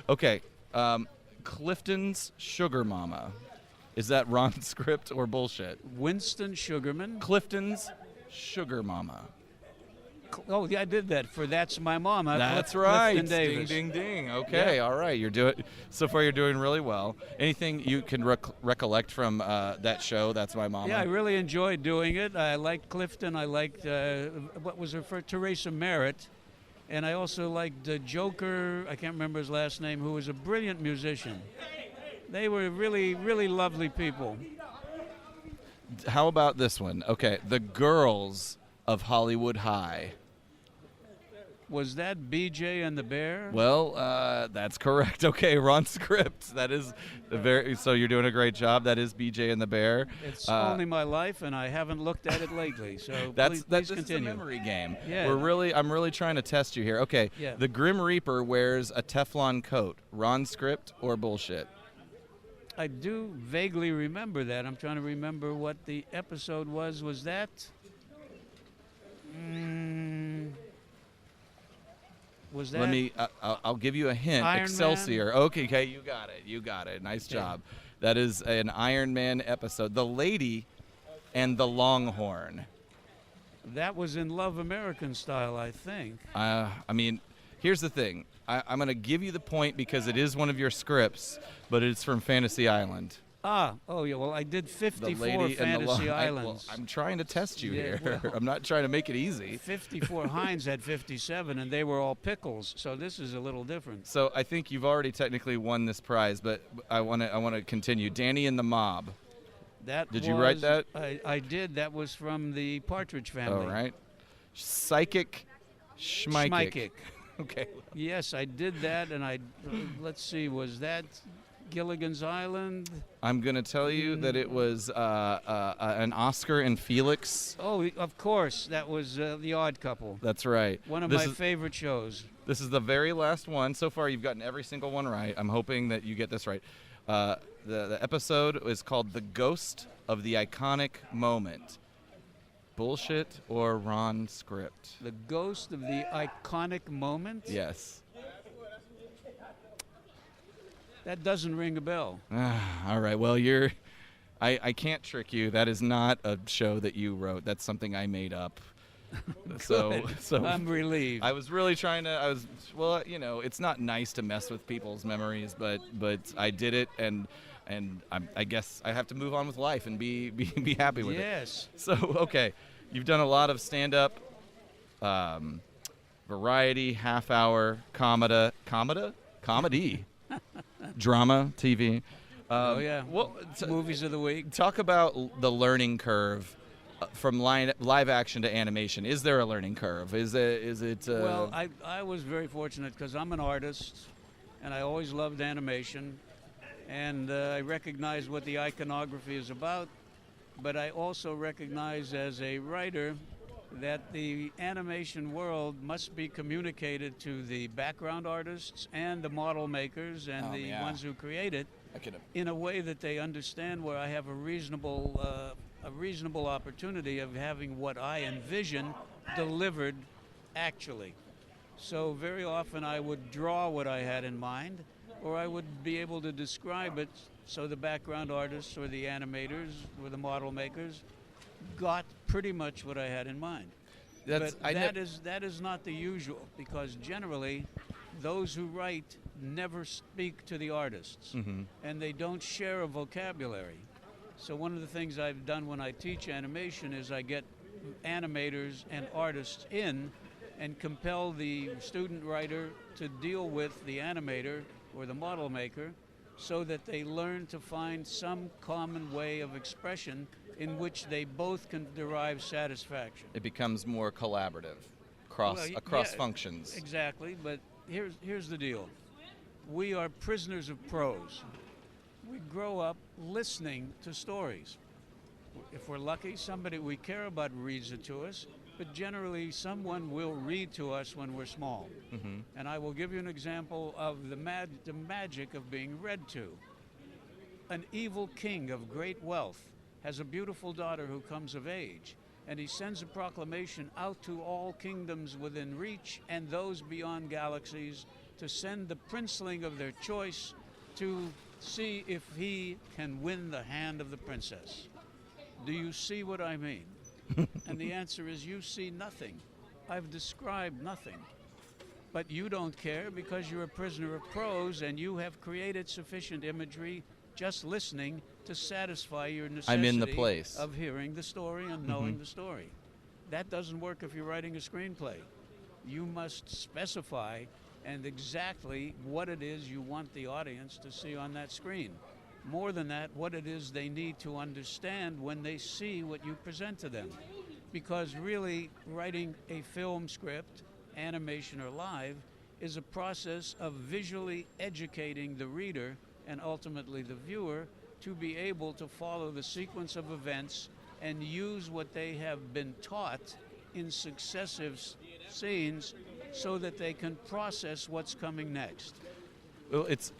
Okay. Clifton's Sugar Mama. Is that Ron script or bullshit? Winston Sugarman. Clifton's Sugar Mama. Oh, yeah, I did that for That's My Mama. That's right. Clifton Davis. Ding, ding, ding. Okay, Yeah. all right. So far, you're doing really well. Anything you can recollect from that show, That's My Mama? Yeah, I really enjoyed doing it. I liked Clifton. I liked, what was her first, Teresa Merritt. And I also liked Joker, I can't remember his last name, who was a brilliant musician. They were really, really lovely people. How about this one? Okay, The Girls of Hollywood High. Was that BJ and the Bear? Well, that's correct. Okay, Ron script. That is so you're doing a great job. That is BJ and the Bear. It's only my life, and I haven't looked at it lately. So That's please this continue. is a memory game. Yeah. I'm really trying to test you here. Okay. Yeah. The Grim Reaper wears a Teflon coat. Ron script or bullshit? I do vaguely remember that. I'm trying to remember what the episode was. Was that? Was that? Let me. I'll give you a hint. Iron Excelsior. Man? Okay. You got it. Nice job. That is an Iron Man episode. The Lady and the Longhorn. That was in Love American Style, I think. I mean, here's the thing. I'm going to give you the point because it is one of your scripts, but it's from Fantasy Island. Oh yeah. Well, I did The 54 Lady and the Fantasy Well, Islands. I'm trying to test you Yeah, here. well. I'm not trying to make it easy. 54 Heinz had 57, and they were all pickles. So this is a little different. So I think you've already technically won this prize, but I want to continue. Danny and the Mob. Did you write that? I did. That was from the Partridge Family. All right. Psychic Schmeikic. Schmeikic. Okay. Yes, I did that, and let's see, was that Gilligan's Island? I'm going to tell you that it was an Oscar and Felix. Oh, of course, that was The Odd Couple. That's right. One of my favorite shows. This is the very last one. So far, you've gotten every single one right. I'm hoping that you get this right. The episode is called The Ghost of the Iconic Moment. Bullshit or Ron script? The Ghost of the Iconic Moment? Yes. That doesn't ring a bell. All right. Well, you're I can't trick you. That is not a show that you wrote. That's something I made up. So I'm relieved. I was really trying to. Well, it's not nice to mess with people's memories, but I did it, and I guess I have to move on with life and be happy with it. Yes. So okay, you've done a lot of stand-up, variety, half-hour, comedy, drama, TV. Oh yeah. Well, movies of the week. Talk about the learning curve from live action to animation. Is there a learning curve? Is it? Well, I was very fortunate because I'm an artist, and I always loved animation, and I recognize what the iconography is about, but I also recognize as a writer that the animation world must be communicated to the background artists and the model makers and ones who create it in a way that they understand, where I have a reasonable opportunity of having what I envision delivered actually. So very often I would draw what I had in mind, or I would be able to describe it so the background artists or the animators or the model makers got pretty much what I had in mind. That is not the usual, because generally those who write never speak to the artists, and they don't share a vocabulary. So one of the things I've done when I teach animation is I get animators and artists in and compel the student writer to deal with the animator or the model maker, so that they learn to find some common way of expression in which they both can derive satisfaction. It becomes more collaborative across functions. Exactly, but here's the deal. We are prisoners of prose. We grow up listening to stories. If we're lucky, somebody we care about reads it to us, but generally someone will read to us when we're small. And I will give you an example of the magic of being read to. An evil king of great wealth has a beautiful daughter who comes of age, and he sends a proclamation out to all kingdoms within reach and those beyond galaxies to send the princeling of their choice to see if he can win the hand of the princess. Do you see what I mean? And the answer is, you see nothing. I've described nothing. But you don't care because you're a prisoner of prose, and you have created sufficient imagery just listening to satisfy your necessity I'm in the place of hearing the story and knowing the story. That doesn't work if you're writing a screenplay. You must specify and exactly what it is you want the audience to see on that screen. More than that, what it is they need to understand when they see what you present to them. Because really, writing a film script, animation or live, is a process of visually educating the reader and ultimately the viewer to be able to follow the sequence of events and use what they have been taught in successive scenes so that they can process what's coming next. Well, it's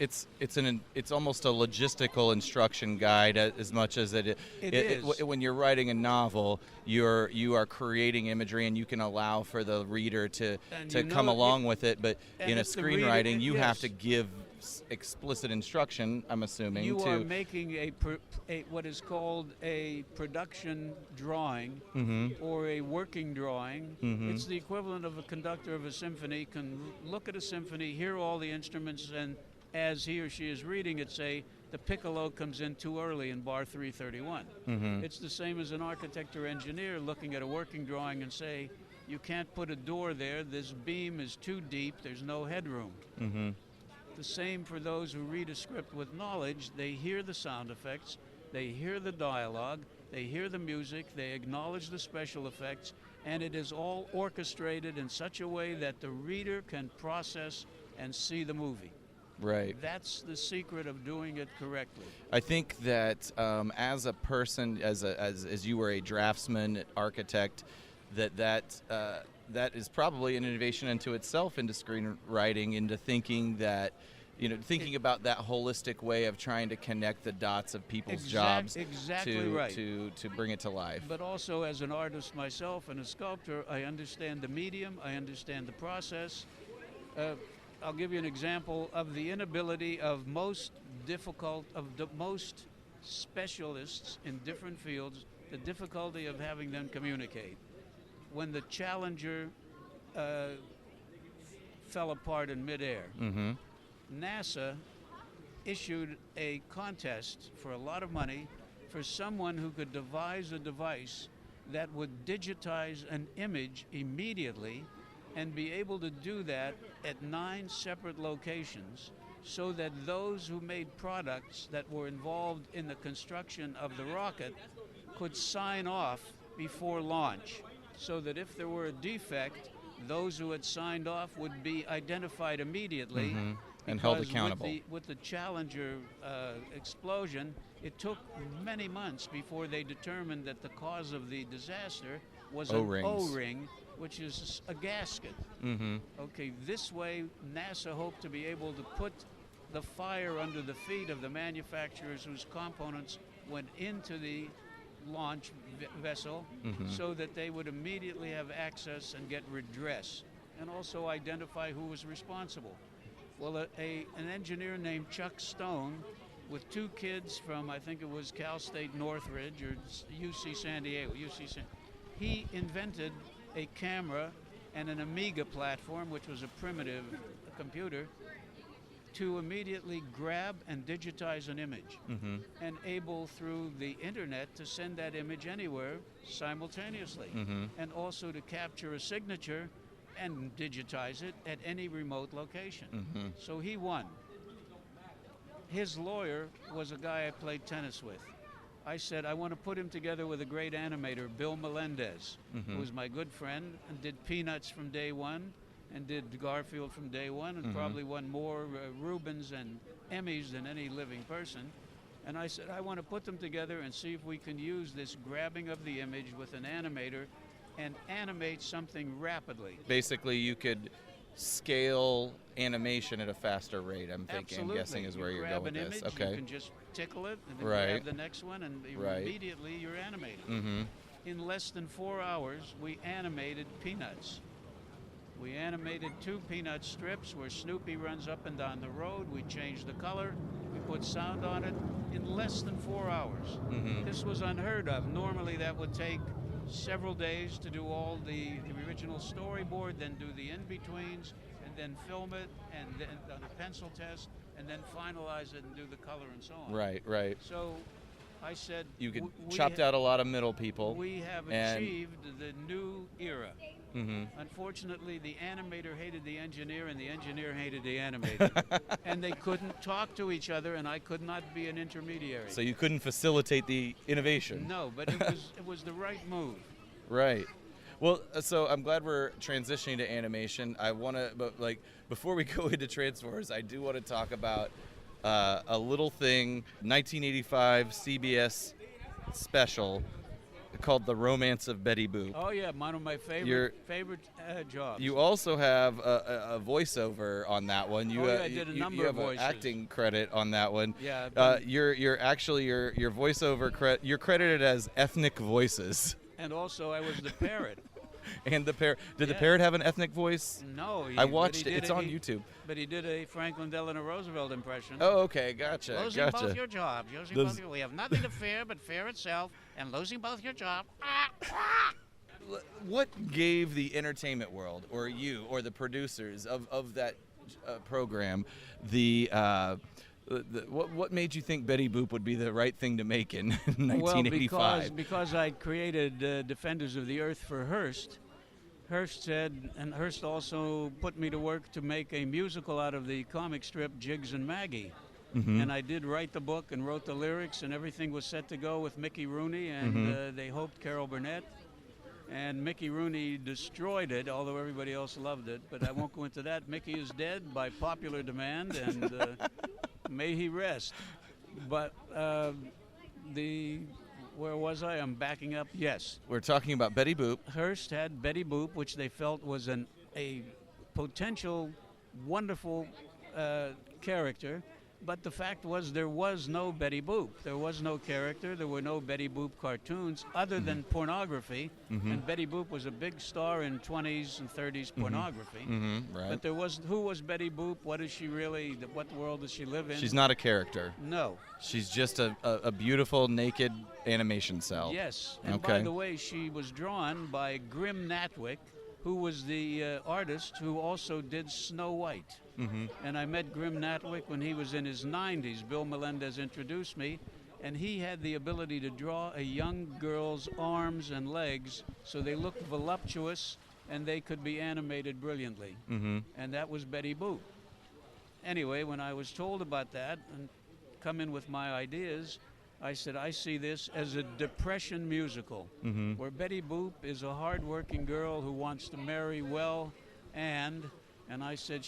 almost a logistical instruction guide as much as it is. When you're writing a novel, you are creating imagery, and you can allow for the reader to come along with it. But in a screenwriting, you have to give explicit instruction, I'm assuming. You are making a what is called a production drawing or a working drawing. It's the equivalent of a conductor of a symphony can look at a symphony, hear all the instruments, and as he or she is reading it, say, the piccolo comes in too early in bar 331. It's the same as an architect or engineer looking at a working drawing and say, you can't put a door there, this beam is too deep, there's no headroom. The same for those who read a script with knowledge. They hear the sound effects, they hear the dialogue, they hear the music, they acknowledge the special effects, and it is all orchestrated in such a way that the reader can process and see the movie. Right. That's the secret of doing it correctly. I think that as a person, as you were a draftsman, architect, that is probably an innovation into itself into screenwriting, into thinking that, thinking about that holistic way of trying to connect the dots of people's jobs to bring it to life. But also, as an artist myself and a sculptor, I understand the medium, I understand the process. I'll give you an example of the inability of the most specialists in different fields, the difficulty of having them communicate. When the Challenger fell apart in midair, NASA issued a contest for a lot of money for someone who could devise a device that would digitize an image immediately and be able to do that at 9 separate locations, so that those who made products that were involved in the construction of the rocket could sign off before launch, so that if there were a defect, those who had signed off would be identified immediately. And held accountable. With the Challenger explosion, it took many months before they determined that the cause of the disaster was O-rings. an O-ring, which is a gasket. Okay, this way NASA hoped to be able to put the fire under the feet of the manufacturers whose components went into the launch vessel, so that they would immediately have access and get redress, and also identify who was responsible. Well, an engineer named Chuck Stone, with 2 kids from, I think it was Cal State Northridge or UC San Diego, he invented a camera and an Amiga platform, which was a primitive computer, to immediately grab and digitize an image, and able through the internet to send that image anywhere simultaneously, and also to capture a signature and digitize it at any remote location. So he won. His lawyer was a guy I played tennis with. I said, I want to put him together with a great animator, Bill Melendez, who was my good friend and did Peanuts from day one, and did Garfield from day one, and probably won more Reubens and Emmys than any living person. And I said, I want to put them together and see if we can use this grabbing of the image with an animator and animate something rapidly. Basically, you could scale animation at a faster rate, I'm thinking. Absolutely. I'm guessing is where you you're grab going with an this. image, Okay. you can just tickle it, and then Right. grab the next one, and immediately you're animating. In less than 4 hours, we animated Peanuts. We animated 2 Peanut strips where Snoopy runs up and down the road. We changed the color. We put sound on it in less than 4 hours. This was unheard of. Normally that would take several days to do all the original storyboard, then do the in-betweens, and then film it, and then on a pencil test, and then finalize it and do the color and so on. Right. So I said, You could chopped out a lot of middle people. we have and- achieved the new era. Unfortunately, the animator hated the engineer, and the engineer hated the animator. And they couldn't talk to each other, and I could not be an intermediary. So you couldn't facilitate the innovation. No, but it was the right move. Right. Well, so I'm glad we're transitioning to animation. I want to, but like before we go into Transformers, I do want to talk about a little thing, 1985 CBS special called The Romance of Betty Boop. Oh yeah, one of my favorite jobs. You also have a voiceover on that one. I did a number you of have voices. an acting credit on that one. Yeah. You're actually your voiceover you're credited as ethnic voices. And also, I was the parrot. And the parrot. Did the Yeah. parrot have an ethnic voice? No, I watched it. It's on YouTube. But he did a Franklin Delano Roosevelt impression. Oh, okay, gotcha. Losing both your jobs. We have nothing to fear but fear itself, and losing both your job. What gave the entertainment world, or you, or the producers of that program, what made you think Betty Boop would be the right thing to make in 1985? Well, because I created Defenders of the Earth for Hearst. Hearst said, and Hearst also put me to work to make a musical out of the comic strip Jiggs and Maggie. And I did write the book and wrote the lyrics, and everything was set to go with Mickey Rooney, and they hoped Carol Burnett. And Mickey Rooney destroyed it, although everybody else loved it. But I won't go into that. Mickey is dead by popular demand, and may he rest. But where was I? I'm backing up. Yes. We're talking about Betty Boop. Hearst had Betty Boop, which they felt was a potential wonderful character, But the fact was, there was no Betty Boop. There was no character. There were no Betty Boop cartoons other than pornography. And Betty Boop was a big star in 20s and 30s pornography. Right. But who was Betty Boop? What is she really? What world does she live in? She's not a character. No. She's just a beautiful naked animation cell. Yes. And by the way, she was drawn by Grim Natwick, who was the artist who also did Snow White. And I met Grim Natwick when he was in his 90s. Bill Melendez introduced me, and he had the ability to draw a young girl's arms and legs so they looked voluptuous and they could be animated brilliantly. And that was Betty Boop. Anyway, when I was told about that and come in with my ideas, I said, I see this as a depression musical, where Betty Boop is a hard-working girl who wants to marry well, and I said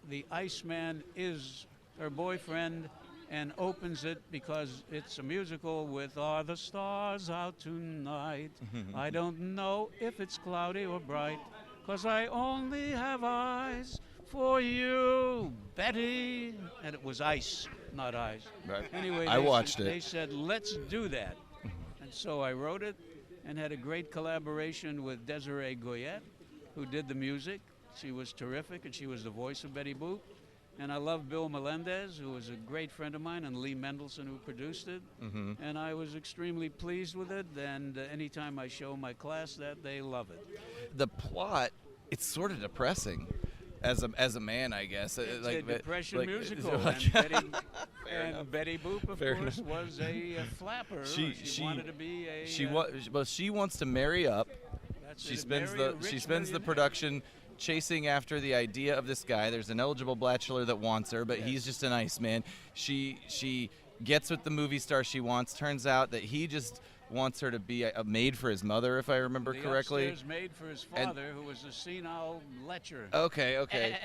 the Iceman is her boyfriend, and opens it because it's a musical with "Are the stars out tonight? I don't know if it's cloudy or bright, 'cause I only have eyes for you, Betty." And it was ice, not eyes. Right. Anyway, I watched it. They said, let's do that. And so I wrote it and had a great collaboration with Desiree Goyette, who did the music. She was terrific, and she was the voice of Betty Boop. And I love Bill Melendez, who was a great friend of mine, and Lee Mendelson, who produced it. And I was extremely pleased with it, and anytime I show my class that, they love it. The plot, it's sort of depressing. As a man, I guess. It's like, a depression like, musical, like, and Betty Boop, of Fair course, enough. was a flapper. She wanted to be a. She wants to marry up. She spends the production chasing after the idea of this guy. There's an eligible bachelor that wants her, but he's just an Iceman. She gets with the movie star she wants. Turns out that he just wants her to be a maid for his mother, if I remember correctly. Upstairs maid for his father, who was a senile lecher. Okay.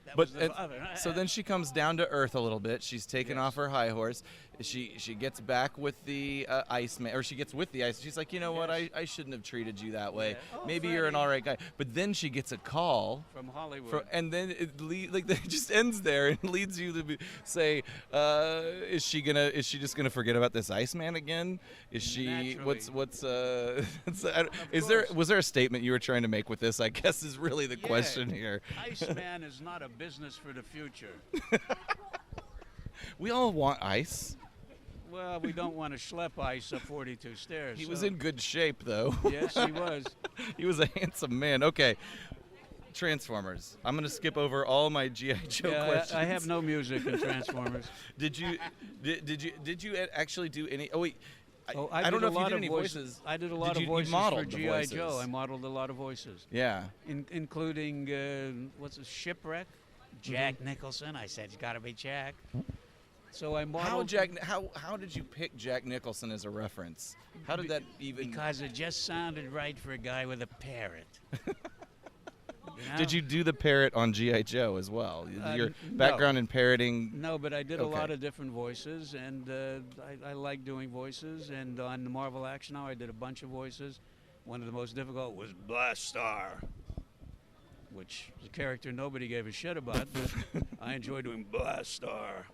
That was the father. So then she comes down to earth a little bit. She's taken off her high horse. She gets back with the Iceman, or she gets with the Ice. She's like, you know what? I shouldn't have treated you that way. Maybe you're an all right guy. But then she gets a call from Hollywood, and then it just ends there and leads you to say, is she just gonna forget about this Iceman again? Is she? Naturally. Was there a statement you were trying to make with this? I guess is really the question here. Iceman is not a business for the future. We all want ice. Well, we don't want to schlep ice up 42 stairs. He was in good shape, though. Yes, he was. He was a handsome man. Okay. Transformers. I'm going to skip over all my G.I. Joe questions. I have no music in Transformers. Did you actually do any? Oh wait. I don't know if you did of any voices. I did a lot of voices for G.I. Joe. I modeled a lot of voices. Yeah. Including, what's a Shipwreck? Jack Nicholson. I said, it's got to be Jack. So I modeled. How did you pick Jack Nicholson as a reference? How did that even? Because it just sounded right for a guy with a parrot. Did you do the parrot on G.I. Joe as well? Your background in parroting? No, but I did a lot of different voices, and I like doing voices. And on the Marvel Action Hour, I did a bunch of voices. One of the most difficult was Blast Star, which is a character nobody gave a shit about, but I enjoy doing Blast Star.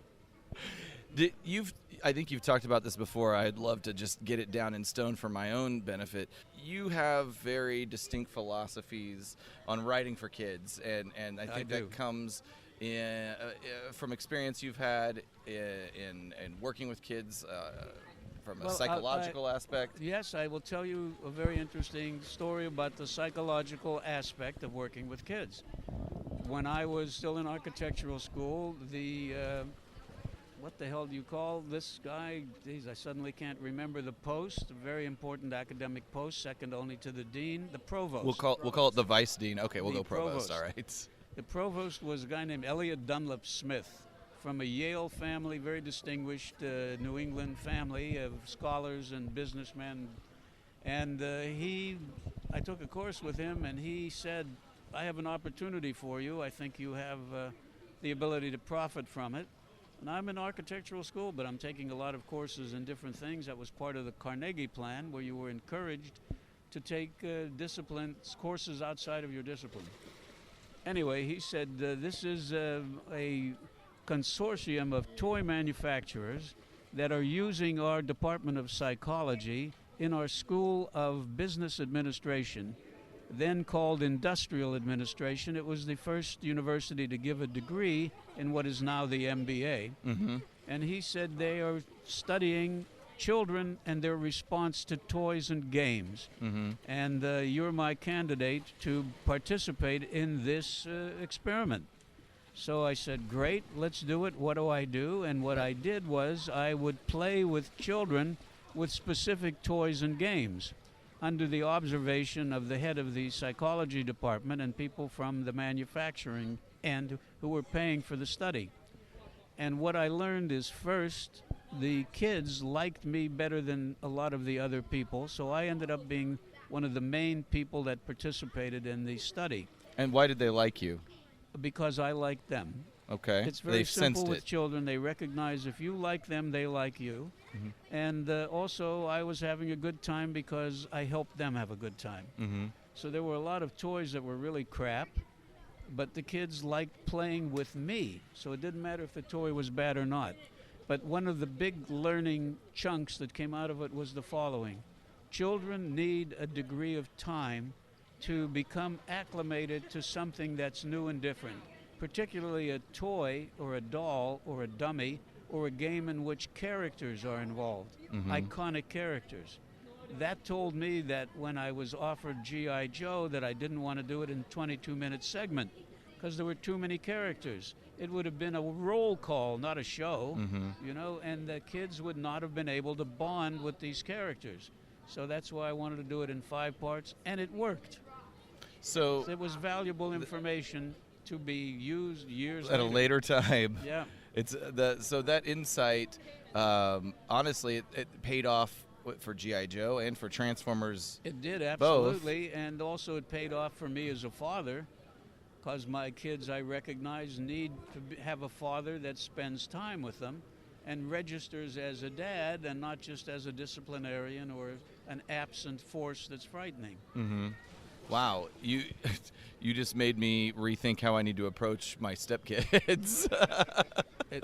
I think you've talked about this before. I'd love to just get it down in stone for my own benefit. You have very distinct philosophies on writing for kids, and I think that comes from experience you've had in working with kids from a psychological aspect. Yes, I will tell you a very interesting story about the psychological aspect of working with kids. When I was still in architectural school, what the hell do you call this guy? Geez, I suddenly can't remember the post. A very important academic post, second only to the dean, the provost. We'll call it the vice dean. Okay, we'll go provost. All right. The provost was a guy named Elliot Dunlap Smith, from a Yale family, very distinguished New England family of scholars and businessmen. And I took a course with him, and he said, "I have an opportunity for you. I think you have the ability to profit from it." And I'm in architectural school, but I'm taking a lot of courses in different things. That was part of the Carnegie Plan, where you were encouraged to take courses outside of your discipline. Anyway, he said, this is a consortium of toy manufacturers that are using our Department of Psychology in our School of Business Administration, then called Industrial Administration. It was the first university to give a degree in what is now the MBA. Mm-hmm. And he said they are studying children and their response to toys and games. Mm-hmm. And you're my candidate to participate in this experiment. So I said, great, let's do it. What do I do? And what I did was I would play with children with specific toys and games under the observation of the head of the psychology department and people from the manufacturing end who were paying for the study. And what I learned is, first, the kids liked me better than a lot of the other people, so I ended up being one of the main people that participated in the study. And why did they like you? Because I liked them. Okay. It's very They've simple sensed with it. children. They recognize if you like them, they like you. Mm-hmm. And also, I was having a good time because I helped them have a good time. Mm-hmm. So there were a lot of toys that were really crap, but the kids liked playing with me. So it didn't matter if the toy was bad or not. But one of the big learning chunks that came out of it was the following. Children need a degree of time to become acclimated to something that's new and different, particularly a toy or a doll or a dummy or a game in which characters are involved, iconic characters. That told me that when I was offered G.I. Joe that I didn't want to do it in a 22-minute segment because there were too many characters. It would have been a roll call, not a show, you know, and the kids would not have been able to bond with these characters. So that's why I wanted to do it in 5 parts, and it worked. So It was valuable information to be used years at a later time. Yeah. It's so that insight, honestly, it paid off for G.I. Joe and for Transformers. It did, absolutely. And also it paid off for me as a father, because my kids, I recognize, need to have a father that spends time with them and registers as a dad and not just as a disciplinarian or an absent force that's frightening. Mm-hmm. Wow, you just made me rethink how I need to approach my stepkids.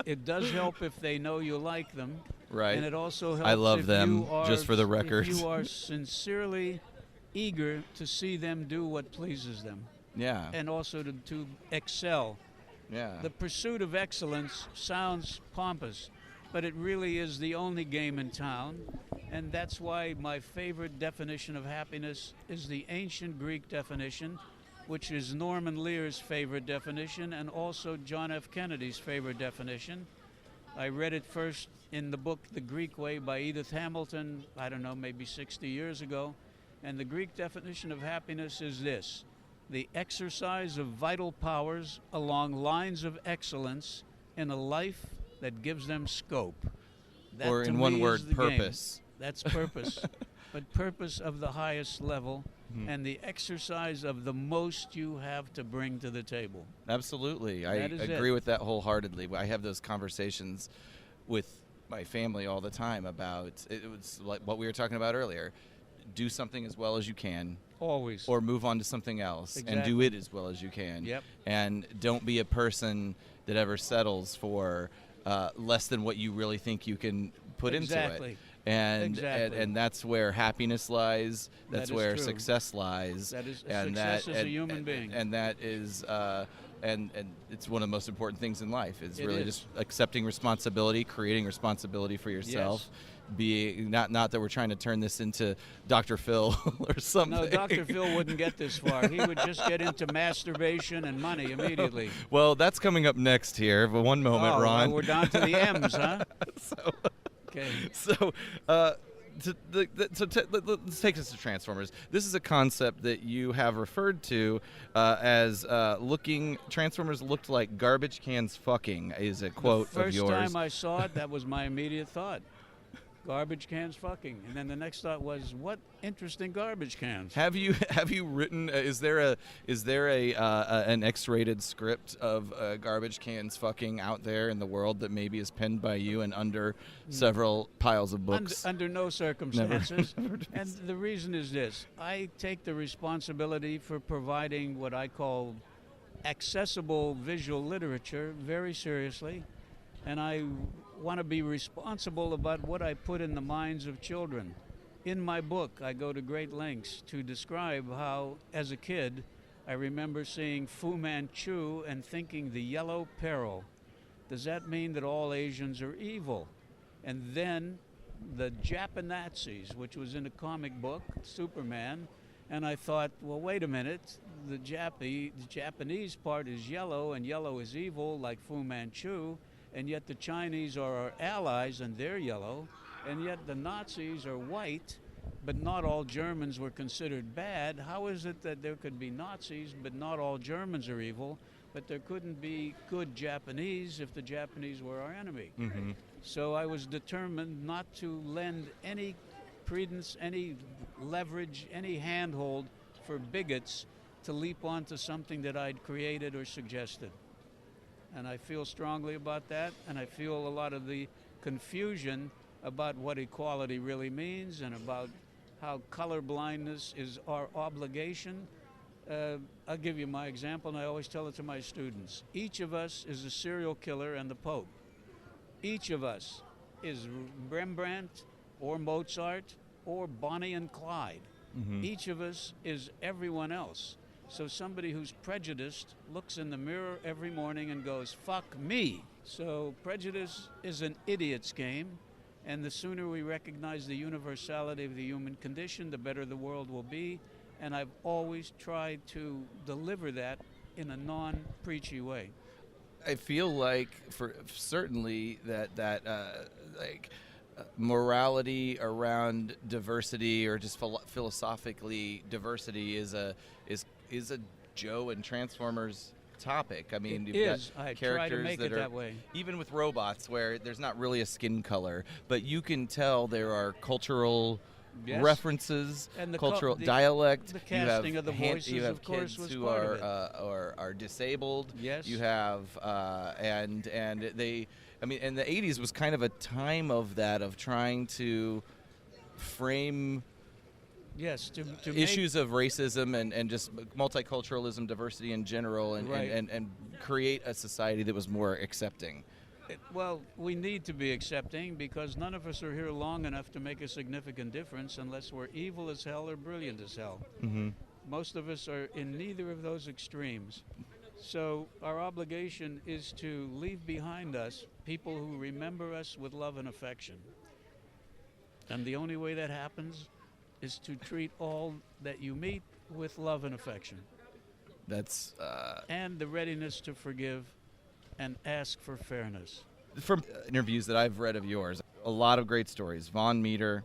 It does help if they know you like them. Right. And it also helps I love if them, you are, just for the record. if you are sincerely eager to see them do what pleases them. Yeah. And also to excel. Yeah. The pursuit of excellence sounds pompous, but it really is the only game in town. And that's why my favorite definition of happiness is the ancient Greek definition, which is Norman Lear's favorite definition and also John F. Kennedy's favorite definition. I read it first in the book The Greek Way by Edith Hamilton, I don't know, maybe 60 years ago. And the Greek definition of happiness is this: the exercise of vital powers along lines of excellence in a life that gives them scope. That, or to in me, one is word, the game. purpose. That's purpose, but purpose of the highest level and the exercise of the most you have to bring to the table. Absolutely. I That is agree it. with that wholeheartedly. I have those conversations with my family all the time about it was like what we were talking about earlier. Do something as well as you can. Always. Or move on to something else and do Exactly. it as well as you can. Yep. And don't be a person that ever settles for less than what you really think you can put into Exactly. it. And, Exactly. and that's where happiness lies. That's That is where true. success lies. That is and success that, as a human being. And that is and it's one of the most important things in life. It's It really is. just accepting responsibility, creating responsibility for yourself. Being not that we're trying to turn this into Dr. Phil or something. No, Dr. Phil wouldn't get this far. He would just get into masturbation and money immediately. Well, that's coming up next here. But one moment, Oh, Ron. we're down to the M's, huh? Okay. So, let's take this to Transformers. This is a concept that you have referred to as Transformers looked like garbage cans fucking, is a quote The of yours. first time I saw it, that was my immediate thought. Garbage cans fucking. And then the next thought was, what interesting garbage cans. Have you written? Is there an X-rated script of garbage cans fucking out there in the world that maybe is penned by you and under several piles of books? Under no circumstances. And the reason is this: I take the responsibility for providing what I call accessible visual literature very seriously. and I want to be responsible about what I put in the minds of children. In my book, I go to great lengths to describe how, as a kid, I remember seeing Fu Manchu and thinking the yellow peril. Does that mean that all Asians are evil? And then the Japanazis, which was in a comic book, Superman, and I thought, well, wait a minute, the Japanese part is yellow, and yellow is evil, like Fu Manchu, and yet the Chinese are our allies, and they're yellow, and yet the Nazis are white, but not all Germans were considered bad. How is it that there could be Nazis, but not all Germans are evil, but there couldn't be good Japanese if the Japanese were our enemy? Mm-hmm. So I was determined not to lend any credence, any leverage, any handhold for bigots to leap onto something that I'd created or suggested. And I feel strongly about that, and I feel a lot of the confusion about what equality really means and about how color blindness is our obligation. I'll give you my example, and I always tell it to my students. Each of us is a serial killer and the Pope. Each of us is Rembrandt or Mozart or Bonnie and Clyde. Mm-hmm. Each of us is everyone else. So somebody who's prejudiced looks in the mirror every morning and goes, fuck me. So prejudice is an idiot's game, and the sooner we recognize the universality of the human condition, the better the world will be. And I've always tried to deliver that in a non-preachy way. I feel like, for certainly, that morality around diversity, or just philosophically diversity, is a Joe and Transformers topic. I mean, you've got I characters try to make that it are, that way. even with robots, where there's not really a skin color, but you can tell there are cultural Yes. references, And the cultural the dialect. the casting you have of the voices, you have of course, kids was who part of are disabled. Yes. You have and they. I mean, and the '80s was kind of a time of that, of trying to frame Yes, to issues of racism and just multiculturalism, diversity in general, and, Right. and create a society that was more accepting. Well, we need to be accepting, because none of us are here long enough to make a significant difference unless we're evil as hell or brilliant as hell. Mm-hmm. Most of us are in neither of those extremes. So our obligation is to leave behind us people who remember us with love and affection. And the only way that happens is to treat all that you meet with love and affection. That's And the readiness to forgive and ask for fairness. from interviews that I've read of yours. A lot of great stories. Von Meter,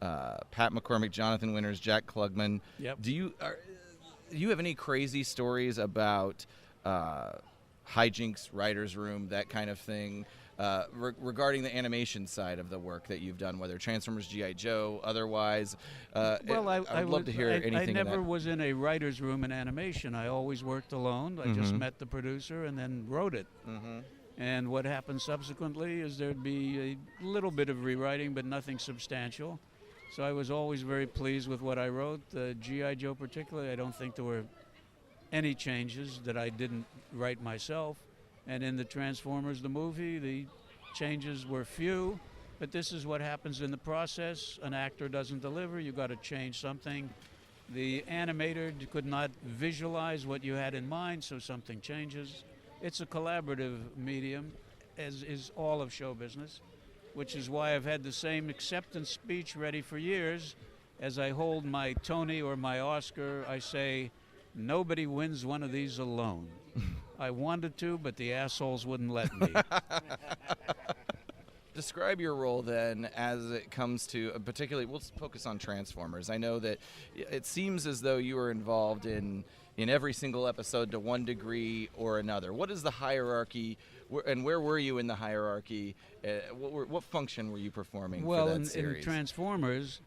Pat McCormick, Jonathan Winters, Jack Klugman. Yep. Do you have any crazy stories about hijinks, writer's room, that kind of thing, regarding the animation side of the work that you've done, whether Transformers, G.I. Joe, otherwise? Well, I would love to hear anything I of never that. was in a writer's room in animation. I always worked alone. I just met the producer and then wrote it. Mm-hmm. And what happened subsequently is there'd be a little bit of rewriting, but nothing substantial. So I was always very pleased with what I wrote. G.I. Joe particularly, I don't think there were any changes that I didn't write myself. And in the Transformers, the movie, the changes were few. But this is what happens in the process. An actor doesn't deliver, you got to change something. The animator could not visualize what you had in mind, so something changes. It's a collaborative medium, as is all of show business, which is why I've had the same acceptance speech ready for years. As I hold my Tony or my Oscar, I say, nobody wins one of these alone. I wanted to, but the assholes wouldn't let me. Describe your role then as it comes to, particularly, we'll focus on Transformers. I know that it seems as though you were involved in every single episode to one degree or another. What is the hierarchy, and where were you in the hierarchy? What function were you performing for that series? Well, in Transformers,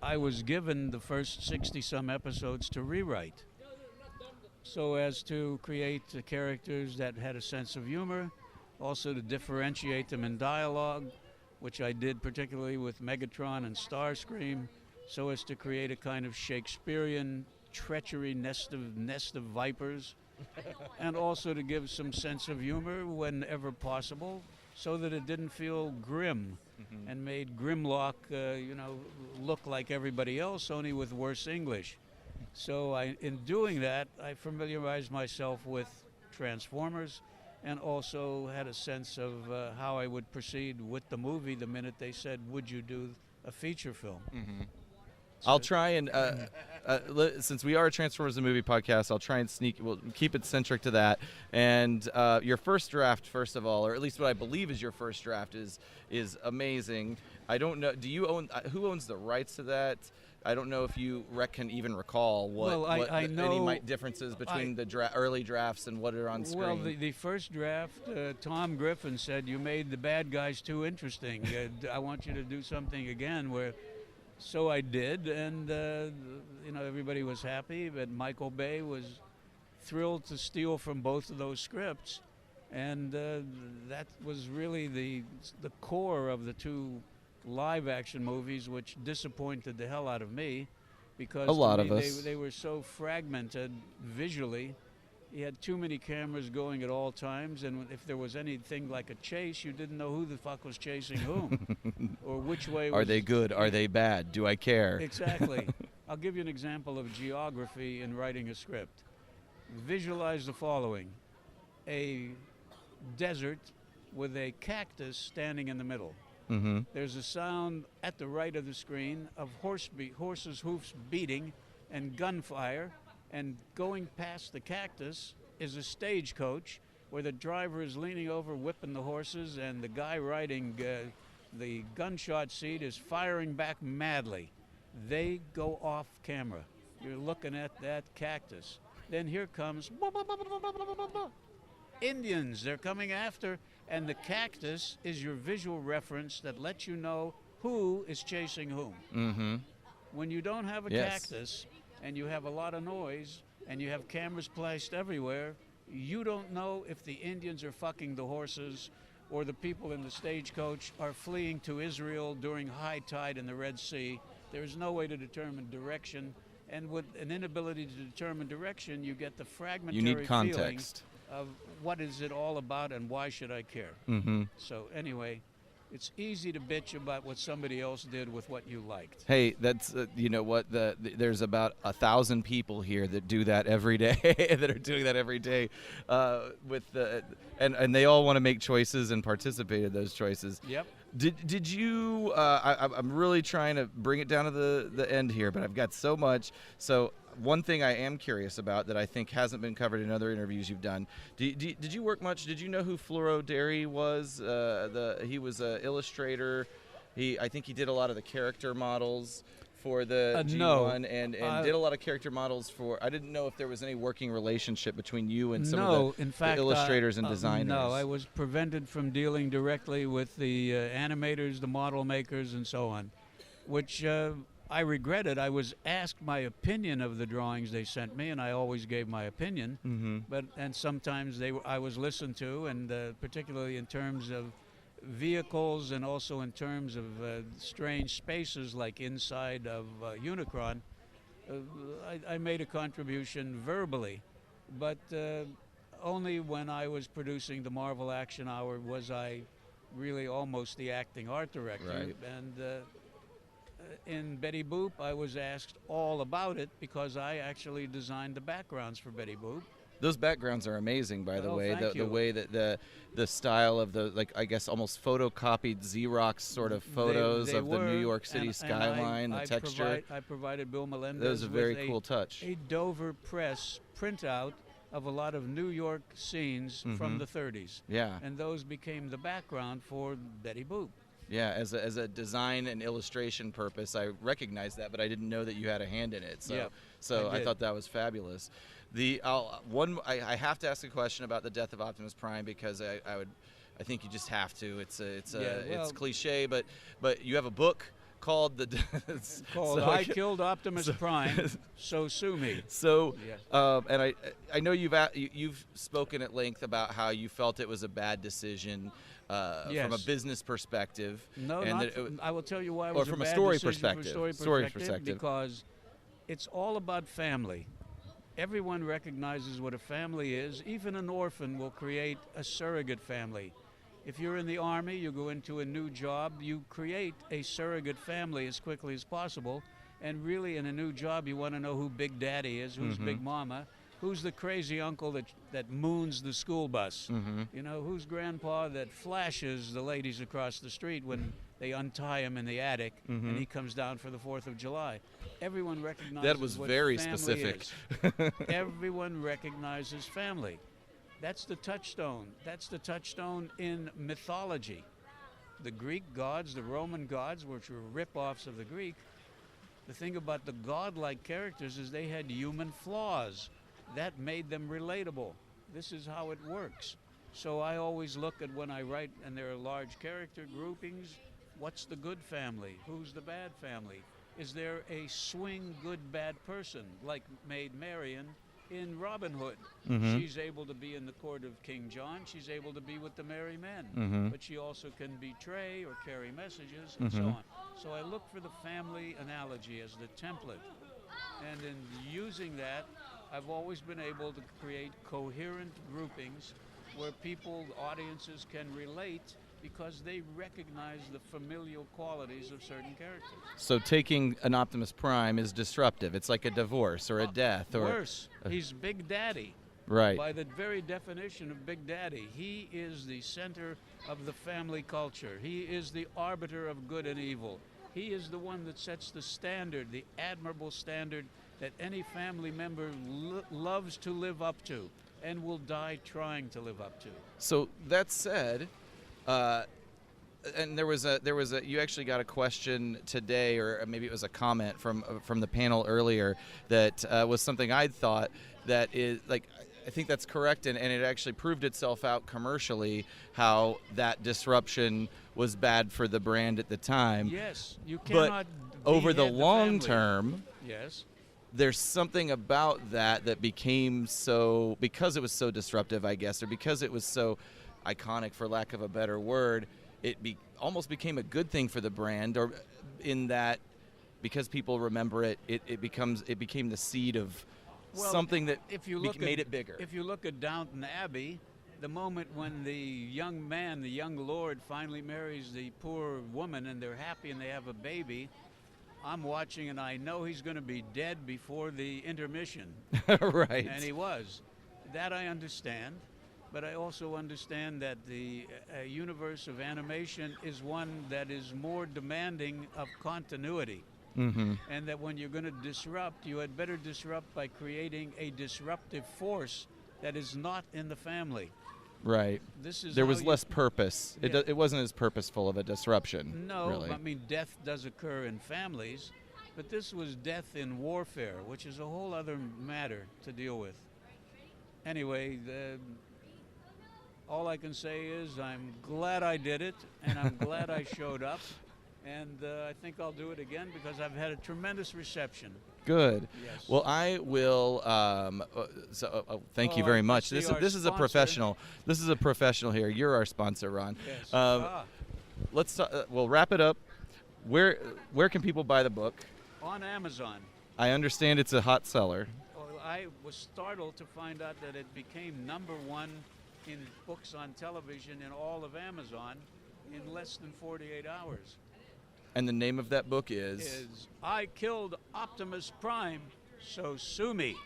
I was given the first 60-some episodes to rewrite, so as to create the characters that had a sense of humor, also to differentiate them in dialogue, which I did particularly with Megatron and Starscream, so as to create a kind of Shakespearean treachery, nest of vipers, and also to give some sense of humor whenever possible, so that it didn't feel grim and made Grimlock, look like everybody else, only with worse English. So in doing that, I familiarized myself with Transformers, and also had a sense of how I would proceed with the movie the minute they said, "Would you do a feature film?" I'll try and, since we are a Transformers the Movie podcast, I'll try and we'll keep it centric to that. And your first draft, first of all, or at least what I believe is your first draft, is amazing. I don't know, do you own, who owns the rights to that? I don't know if you can even recall I know any differences between the early drafts and what are on screen. Well, the first draft, Tom Griffin said, "You made the bad guys too interesting. I want you to do something again." So I did, and everybody was happy. But Michael Bay was thrilled to steal from both of those scripts, and that was really the core of the two live-action movies, which disappointed the hell out of me, because a lot of us, they were so fragmented visually. You had too many cameras going at all times, and if there was anything like a chase, you didn't know who the fuck was chasing whom, or which way. Are they good? Are they bad? Do I care? Exactly. I'll give you an example of geography in writing a script. Visualize the following: a desert with a cactus standing in the middle. There's a sound at the right of the screen of horses' hoofs beating and gunfire, and going past the cactus is a stagecoach where the driver is leaning over whipping the horses, and the guy riding the gunshot seat is firing back madly. They go off camera. You're looking at that cactus. Then here comes Indians. They're coming after, and the cactus is your visual reference that lets you know who is chasing whom. When you don't have a cactus and you have a lot of noise and you have cameras placed everywhere, you don't know if the Indians are fucking the horses or the people in the stagecoach are fleeing to Israel during high tide in the Red Sea. There's no way to determine direction, and with an inability to determine direction, you get the fragmentary you need context of what is it all about and why should I care. So anyway, it's easy to bitch about what somebody else did with what you liked. Hey, that's you know what, there's about 1,000 people here that do that every day that are doing that every day and they all want to make choices and participate in those choices. Yep. Did you I'm really trying to bring it down to the end here, but I've got so much. So one thing I am curious about that I think hasn't been covered in other interviews you've done. Did you work much? Did you know who Fluoro Derry was? He was an illustrator. I think he did a lot of the character models for the G1 no. and did a lot of character models for. I didn't know if there was any working relationship between you and some of in fact, the illustrators and designers. No, I was prevented from dealing directly with the animators, the model makers, and so on, which I regretted. I was asked my opinion of the drawings they sent me, and I always gave my opinion. And sometimes I was listened to, and particularly in terms of vehicles and also in terms of strange spaces like inside of Unicron, I made a contribution verbally, but only when I was producing the Marvel Action Hour was I really almost the acting art director. Right. And in Betty Boop, I was asked all about it because I actually designed the backgrounds for Betty Boop. Those backgrounds are amazing, by the way. Thank you. The way that the style of the, like, I guess almost photocopied Xerox sort of photos they of the were, New York City skyline, the texture. I provided Bill Melendez That was a very cool touch. A Dover Press printout of a lot of New York scenes from the 30s. Yeah. And those became the background for Betty Boop. Yeah, as a design and illustration purpose, I recognized that, but I didn't know that you had a hand in it. So I thought that was fabulous. I have to ask a question about the death of Optimus Prime because I think you just have to. It's cliche, but you have a book called I Killed Optimus Prime, so sue me. So, and I know you've spoken at length about how you felt it was a bad decision from a business perspective. No, I will tell you why it or was from a a bad story decision perspective. from a story perspective. Because it's all about family. everyone recognizes what a family is. Even an orphan will create a surrogate family. If you're in the Army, you go into a new job, you create a surrogate family as quickly as possible. And really, in a new job, you want to know who Big Daddy is, who's Big Mama, who's the crazy uncle that moons the school bus, you know, who's grandpa that flashes the ladies across the street when they untie him in the attic and he comes down for the 4th of July. Everyone recognizes That was what very family specific. is. Everyone recognizes family. That's the touchstone. That's the touchstone in mythology. The Greek gods, the Roman gods, which were rip-offs of the Greek, the thing about the godlike characters is they had human flaws. That made them relatable. This is how it works. So I always look at when I write, and there are large character groupings, what's the good family? Who's the bad family? Is there a swing good bad person like Maid Marian in Robin Hood? She's able to be in the court of King John. She's able to be with the merry men. But she also can betray or carry messages and so on. So I look for the family analogy as the template. And in using that, I've always been able to create coherent groupings where people, audiences can relate because they recognize the familial qualities of certain characters. So taking an Optimus Prime is disruptive. It's like a divorce or a death. Or worse, he's Big Daddy. Right. By the very definition of Big Daddy, he is the center of the family culture. He is the arbiter of good and evil. He is the one that sets the standard, the admirable standard that any family member loves to live up to and will die trying to live up to. So that said, and there was a you actually got a question today, or maybe it was a comment from the panel earlier that was something I'd thought that is like, I think that's correct, and it actually proved itself out commercially how that disruption was bad for the brand at the time. Yes, you cannot. But over the long family. term, Yes. there's something about that became so, because it was so disruptive, I guess, or because it was so iconic, for lack of a better word, it almost became a good thing for the brand, or in that because people remember it, it became the seed of something that made it bigger. If you look at Downton Abbey, the moment when the young man, the young lord, finally marries the poor woman and they're happy and they have a baby, I'm watching and I know he's going to be dead before the intermission. Right. And he was. That I understand. But I also understand that the universe of animation is one that is more demanding of continuity. And that when you're going to disrupt, you had better disrupt by creating a disruptive force that is not in the family. Right. There was less purpose. Yeah. It wasn't as purposeful of a disruption. No, really. I mean, death does occur in families, but this was death in warfare, which is a whole other matter to deal with. Anyway, all I can say is I'm glad I did it, and I'm glad I showed up, and I think I'll do it again because I've had a tremendous reception. Good. Yes. Well, I will. Thank you very much. This is a professional. This is a professional here. You're our sponsor, Ron. Yes. Let's. We'll wrap it up. Where can people buy the book? On Amazon. I understand it's a hot seller. Well, I was startled to find out that it became #1 in books on television in all of Amazon in less than 48 hours. And the name of that book Is I Killed Optimus Prime, So Sue Me.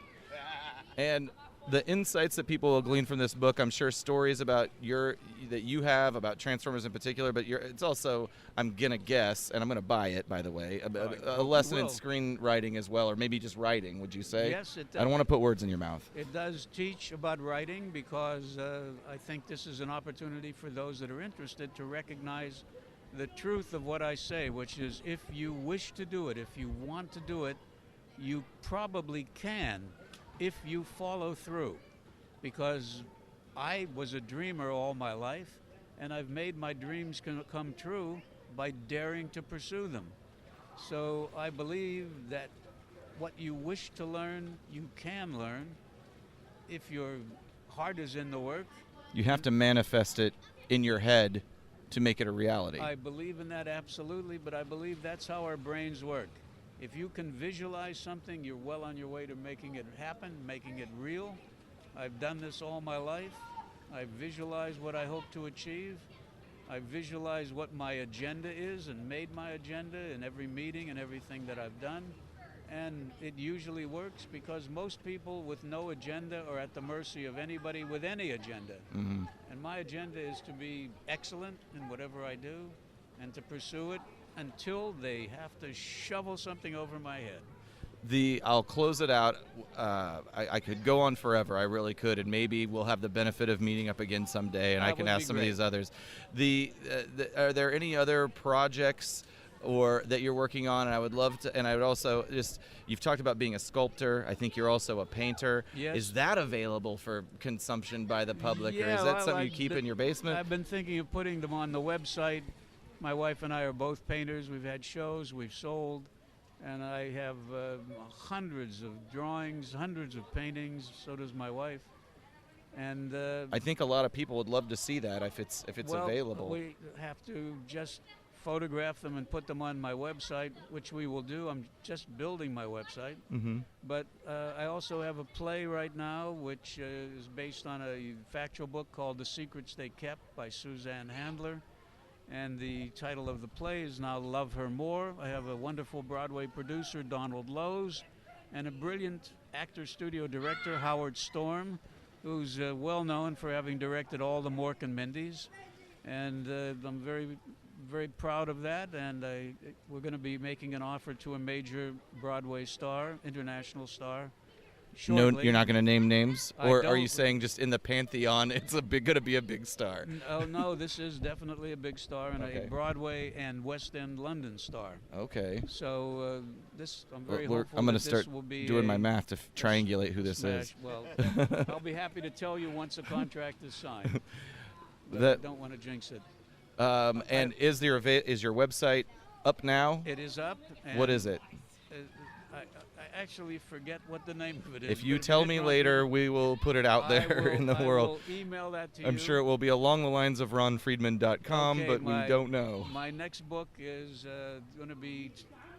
And the insights that people will glean from this book, I'm sure stories about that you have about Transformers in particular, but it's also, I'm gonna guess, and I'm gonna buy it, by the way, a lesson in screenwriting as well, or maybe just writing. Would you say? Yes, it does. I don't want to put words in your mouth. It does teach about writing because I think this is an opportunity for those that are interested to recognize the truth of what I say, which is if you wish to do it, if you want to do it, you probably can if you follow through. Because I was a dreamer all my life, and I've made my dreams come true by daring to pursue them. So I believe that what you wish to learn, you can learn if your heart is in the work. You have to manifest it in your head to make it a reality. I believe in that absolutely, but I believe that's how our brains work. If you can visualize something, you're well on your way to making it happen, making it real. I've done this all my life. I've visualized what I hope to achieve. I've visualized what my agenda is and made my agenda in every meeting and everything that I've done. And it usually works because most people with no agenda are at the mercy of anybody with any agenda. Mm-hmm. And my agenda is to be excellent in whatever I do and to pursue it until they have to shovel something over my head. I'll close it out. I could go on forever. I really could, and maybe we'll have the benefit of meeting up again someday, and That I can would ask be some great. of these others. Are there any other projects or that you're working on? And I would love to. And I would also you've talked about being a sculptor. I think you're also a painter. Yes. Is that available for consumption by the public, or Yeah, is that well, something you keep in your basement? I've been thinking of putting them on the website. My wife and I are both painters. We've had shows, we've sold, and I have hundreds of drawings, hundreds of paintings. So does my wife. And I think a lot of people would love to see that if it's well, available. we have to just photograph them and put them on my website, which we will do. I'm just building my website. Mm-hmm. But I also have a play right now, which is based on a factual book called The Secrets They Kept by Suzanne Handler. And the title of the play is now Love Her More. I have a wonderful Broadway producer, Donald Lowes, and a brilliant actor studio director, Howard Storm, who's well known for having directed all the Mork and Mindy's. And I'm very, very proud of that. And we're going to be making an offer to a major Broadway star, international star, No, shortly. you're not going to name names, I or are you don't. saying just in the pantheon, it's going to be a big star? Oh, no, this is definitely a big star and Okay. a Broadway and West End London star. Okay. So I'm very Well, hopeful I'm going that to start this will be doing my a math to triangulate who this smash. is. Well, I'll be happy to tell you once a contract is signed. But That- I don't want to jinx it. And is your website up now? It is up. And What is it? I actually forget what the name of it is. If you but tell it me runs- later, we will put it out I there will- in the I world. will email that to you. I'm sure it will be along the lines of ronfriedman.com, Okay, but we don't know. My next book is going to be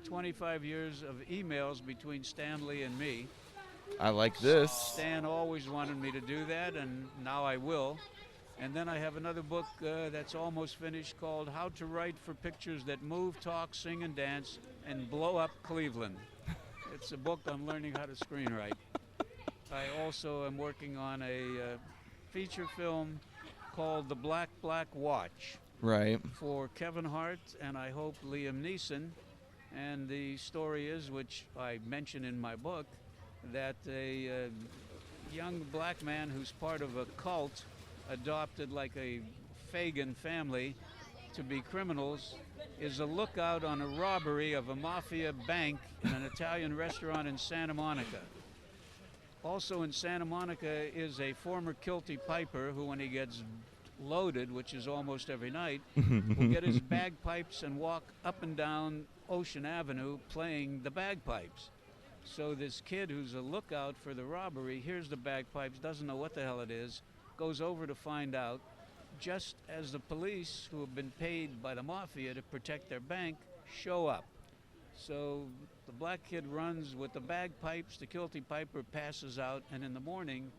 25 years of emails between Stanley and me. I like this. Stan always wanted me to do that, and now I will. And then I have another book that's almost finished called How to Write for Pictures That Move, Talk, Sing, and Dance, and Blow Up Cleveland. It's a book on learning how to screenwrite. I also am working on a feature film called The Black Black Watch Right. for Kevin Hart and I hope Liam Neeson. And the story is, which I mention in my book, that a young black man who's part of a cult adopted like a Fagin family to be criminals is a lookout on a robbery of a mafia bank in an Italian restaurant in Santa Monica. Also in Santa Monica is a former Kilty piper who, when he gets loaded, which is almost every night, will get his bagpipes and walk up and down Ocean Avenue playing the bagpipes. So this kid who's a lookout for the robbery hears the bagpipes, doesn't know what the hell it is, goes over to find out, just as the police, who have been paid by the mafia to protect their bank, show up. So the black kid runs with the bagpipes, the Kilty piper passes out, and in the morning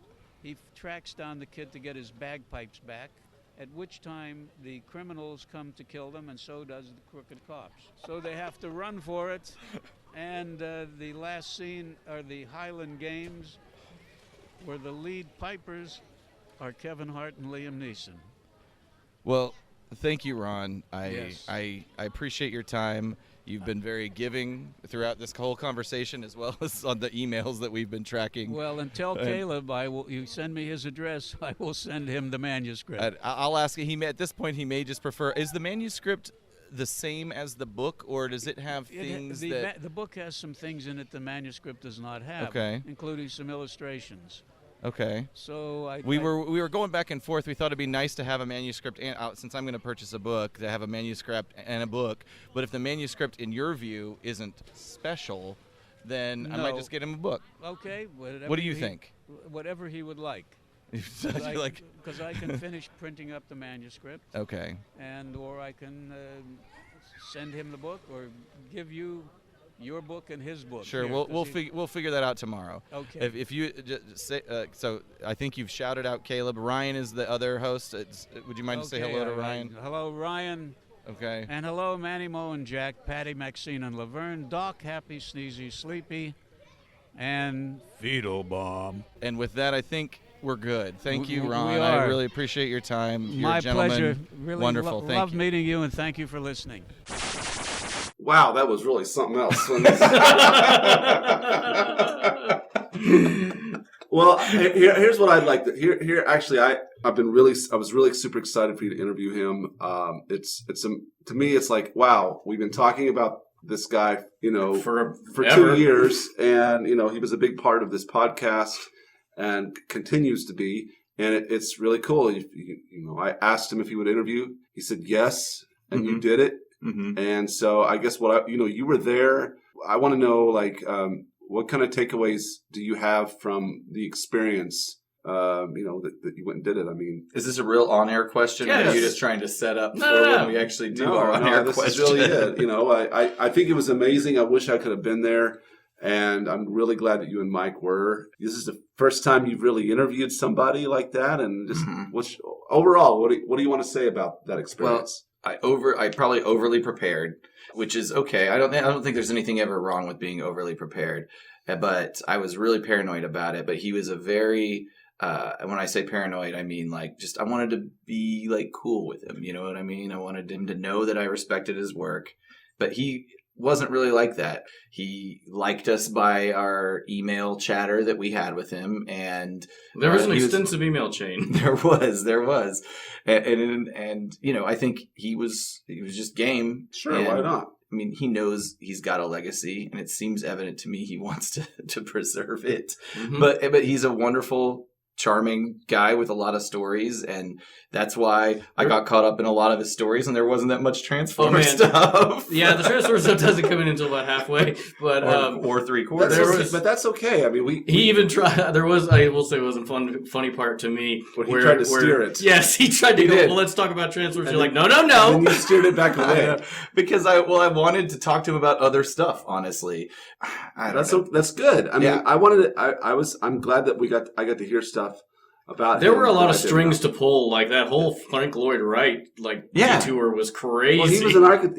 he tracks down the kid to get his bagpipes back, at which time the criminals come to kill them, and so does the crooked cops. So they have to run for it, and the last scene are the Highland Games, where the lead pipers are Kevin Hart and Liam Neeson. Well, thank you, Ron. Yes. I appreciate your time. You've been very giving throughout this whole conversation, as well as on the emails that we've been tracking. Well, and tell Caleb, you send me his address, I will send him the manuscript. I'll ask. At this point, he may just prefer. Is the manuscript the same as the book, or does it have things that? The book has some things in it the manuscript does not have, Okay. including some illustrations. Okay. So We were going back and forth. We thought it'd be nice to have a manuscript, since I'm going to purchase a book, to have a manuscript and a book. But if the manuscript, in your view, isn't special, then I might No. just get him a book. Okay. What do you think? Whatever he would like. Because I can finish printing up the manuscript, Okay. or I can send him the book, or give you your book and his book. Sure, here, we'll figure that out tomorrow. Okay. If you just say so, I think you've shouted out Caleb. Ryan is the other host. Would you mind to say hello to Ryan? Hello, Ryan. Okay. And hello, Manny, Mo, and Jack, Patty, Maxine, and Laverne, Doc, Happy, Sneezy, Sleepy, and Fetal Bomb. And with that, I think we're good. Thank you, Ron. We I are. really appreciate your time. You're My a gentleman. pleasure. Really wonderful. Thank love you. meeting you, and thank you for listening. Wow, that was really something else. Well, here's what I'd like to here. Actually, I was really super excited for you to interview him. To me, it's like, wow, we've been talking about this guy, for 2 years, and he was a big part of this podcast and continues to be, and it's really cool. I asked him if he would interview. He said yes, and you did it. Mm-hmm. And so I guess you were there. I want to know, what kind of takeaways do you have from the experience? That you went and did it. I mean, is this a real on-air question? Yes. Or are you just trying to set up when we actually do our on-air this question? is really it. I think it was amazing. I wish I could have been there, and I'm really glad that you and Mike were. This is the first time you've really interviewed somebody like that, and just overall, what do you want to say about that experience? Well, I probably overly prepared, which is okay. I don't think there's anything ever wrong with being overly prepared, but I was really paranoid about it. But he was a very when I say paranoid, I mean I wanted to be cool with him. You know what I mean? I wanted him to know that I respected his work, but he wasn't really like that. He liked us by our email chatter that we had with him, and there was an extensive email chain. There was, and I think he was just game. Sure, why not? I mean, he knows he's got a legacy, and it seems evident to me he wants to preserve it. Mm-hmm. But he's a wonderful, charming guy with a lot of stories, and that's why I got caught up in a lot of his stories, and there wasn't that much Transformer stuff. Yeah, the Transformer stuff doesn't come in until about halfway, but or 3/4. But that's okay. I mean, he even tried. There was, I will say, it was a funny part to me where he tried to steer it. Yes, he tried to go. Well, let's talk about Transformers. You're like, no. And you steered it back away because I wanted to talk to him about other stuff. Honestly, that's good. I mean, I wanted to. I'm glad that I got to hear stuff about. There were a lot of strings to pull. Like that whole Frank Lloyd Wright detour was crazy. Well, he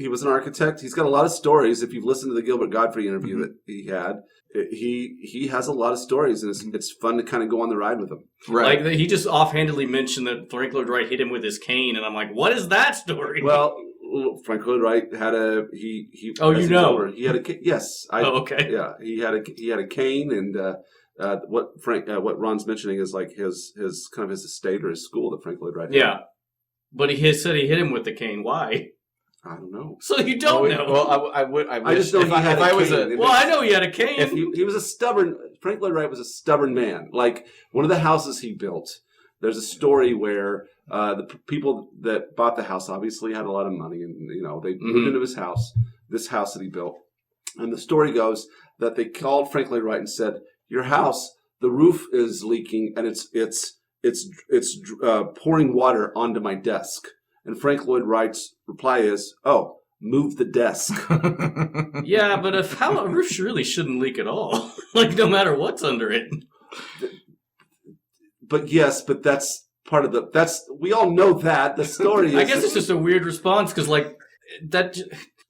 was an architect. He's got a lot of stories. If you've listened to the Gilbert Godfrey interview that he had, he has a lot of stories, and it's fun to kind of go on the ride with him. Right. He just offhandedly mentioned that Frank Lloyd Wright hit him with his cane, and I'm like, what is that story? Well, Frank Lloyd Wright had he. Oh, you know. He had a yes. Okay. Yeah, he had a cane, and what Ron's mentioning is his kind of his estate or his school that Frank Lloyd Wright had. Yeah, but he said he hit him with the cane. Why? I don't know. So you don't know? Well, I would. I just know I know he had a cane. He was a stubborn. Frank Lloyd Wright was a stubborn man. Like one of the houses he built. There's a story where the people that bought the house obviously had a lot of money, and they moved into his house, this house that he built. And the story goes that they called Frank Lloyd Wright and said, "Your house, the roof is leaking, and it's pouring water onto my desk." And Frank Lloyd Wright's reply is, "Oh, move the desk." Yeah, but a roof really shouldn't leak at all. No matter what's under it. But that's part of we all know that. The story is... I guess it's just a weird response, because that...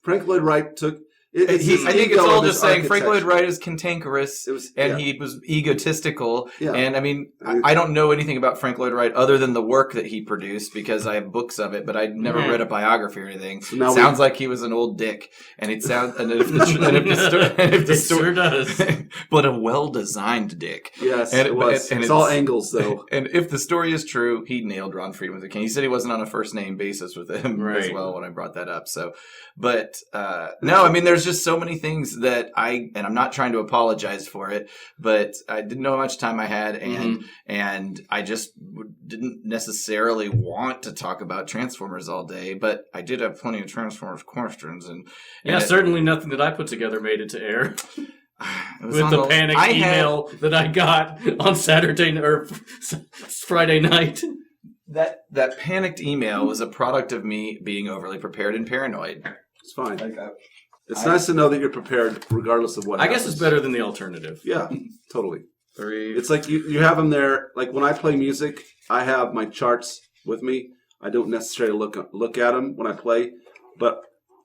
Frank Lloyd Wright took... I think it's all just saying Frank Lloyd Wright is cantankerous, he was egotistical. Yeah. And I mean, I don't know anything about Frank Lloyd Wright other than the work that he produced, because I have books of it, but I'd never read a biography or anything. So sounds like he was an old dick, and it sounds sure does. But a well-designed dick. Yes, it was. It's all angles, though. And if the story is true, he nailed Ron Friedman with a cane. He said he wasn't on a first name basis with him as well when I brought that up. So, but no, I mean, there's just so many things that and I'm not trying to apologize for it, but I didn't know how much time I had, and I just didn't necessarily want to talk about Transformers all day, but I did have plenty of Transformers questions, and certainly nothing that I put together made it to air. With the panic email that I got on Saturday or Friday night. That panicked email was a product of me being overly prepared and paranoid. It's fine. It's nice to know that you're prepared regardless of what happens. I guess it's better than the alternative. Yeah, totally. 3. It's like you have them there. Like when I play music, I have my charts with me. I don't necessarily look at them when I play, but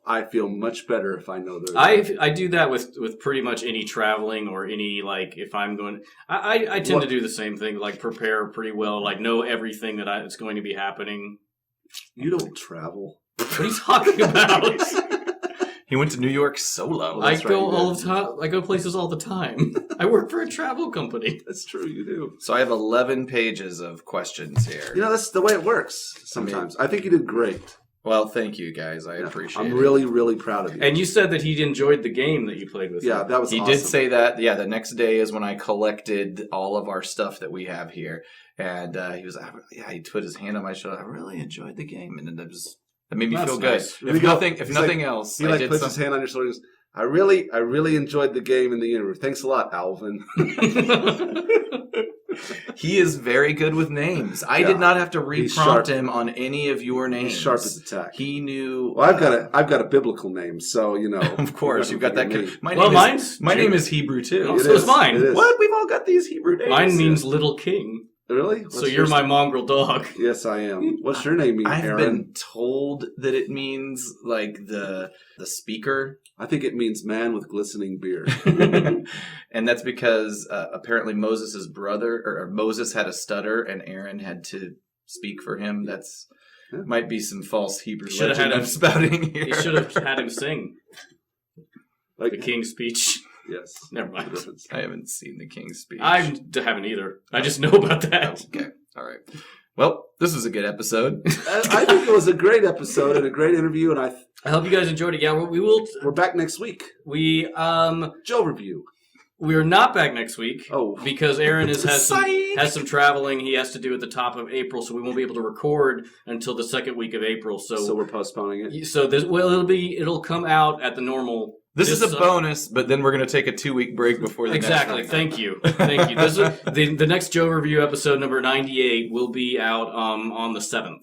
I feel much better if I know they're there. I do that with pretty much any traveling or any, like, if I'm going... I tend to do the same thing, like prepare pretty well, like know everything that's going to be happening. You don't travel. What are you talking about? He went to New York solo. I go all the time. I go places all the time. I work for a travel company. That's true, you do. So I have 11 pages of questions here. You know, that's the way it works sometimes. I think you did great. Well, thank you guys. I appreciate it. I'm really, really proud of you. And you said that he enjoyed the game that you played with him. Yeah, that was He awesome. did say that. Yeah, the next day is when I collected all of our stuff that we have here. And he was, he put his hand on my shoulder. I really enjoyed the game. And then that made me feel good. Nice. If nothing else, he puts his hand on your shoulder and goes, I really enjoyed the game and the interview. Thanks a lot, Alvin. He is very good with names. I did not have to re-prompt him on any of your names. He's sharp as a tack. He knew. Well, I've got a biblical name, so you know. Of course, you've got that. My name is Hebrew too. So is mine. What? We've all got these Hebrew names. Mine means little king. Really? So you're my mongrel dog. Yes, I am. What's your name mean, I've Aaron? been told that it means like the speaker. I think it means man with glistening beard. And that's because apparently Moses' brother or Moses had a stutter and Aaron had to speak for him. That's might be some false Hebrew legend I'm spouting here. He should have had him sing Like the King's Speech. Yes. Never mind. I haven't seen the King's Speech. I haven't either. I just know about that. Okay. All right. Well, this was a good episode. I think it was a great episode and a great interview, and I hope you guys enjoyed it. Yeah, we will. We're back next week. Joe review. We are not back next week. Oh, because Aaron has some traveling he has to do at the top of April, so we won't be able to record until the second week of April. So we're postponing it. So it'll come out at the normal. This is a bonus, but then we're going to take a 2-week break before the next one. Thank you. This is, the next Joe review episode, number 98, will be out on the 7th.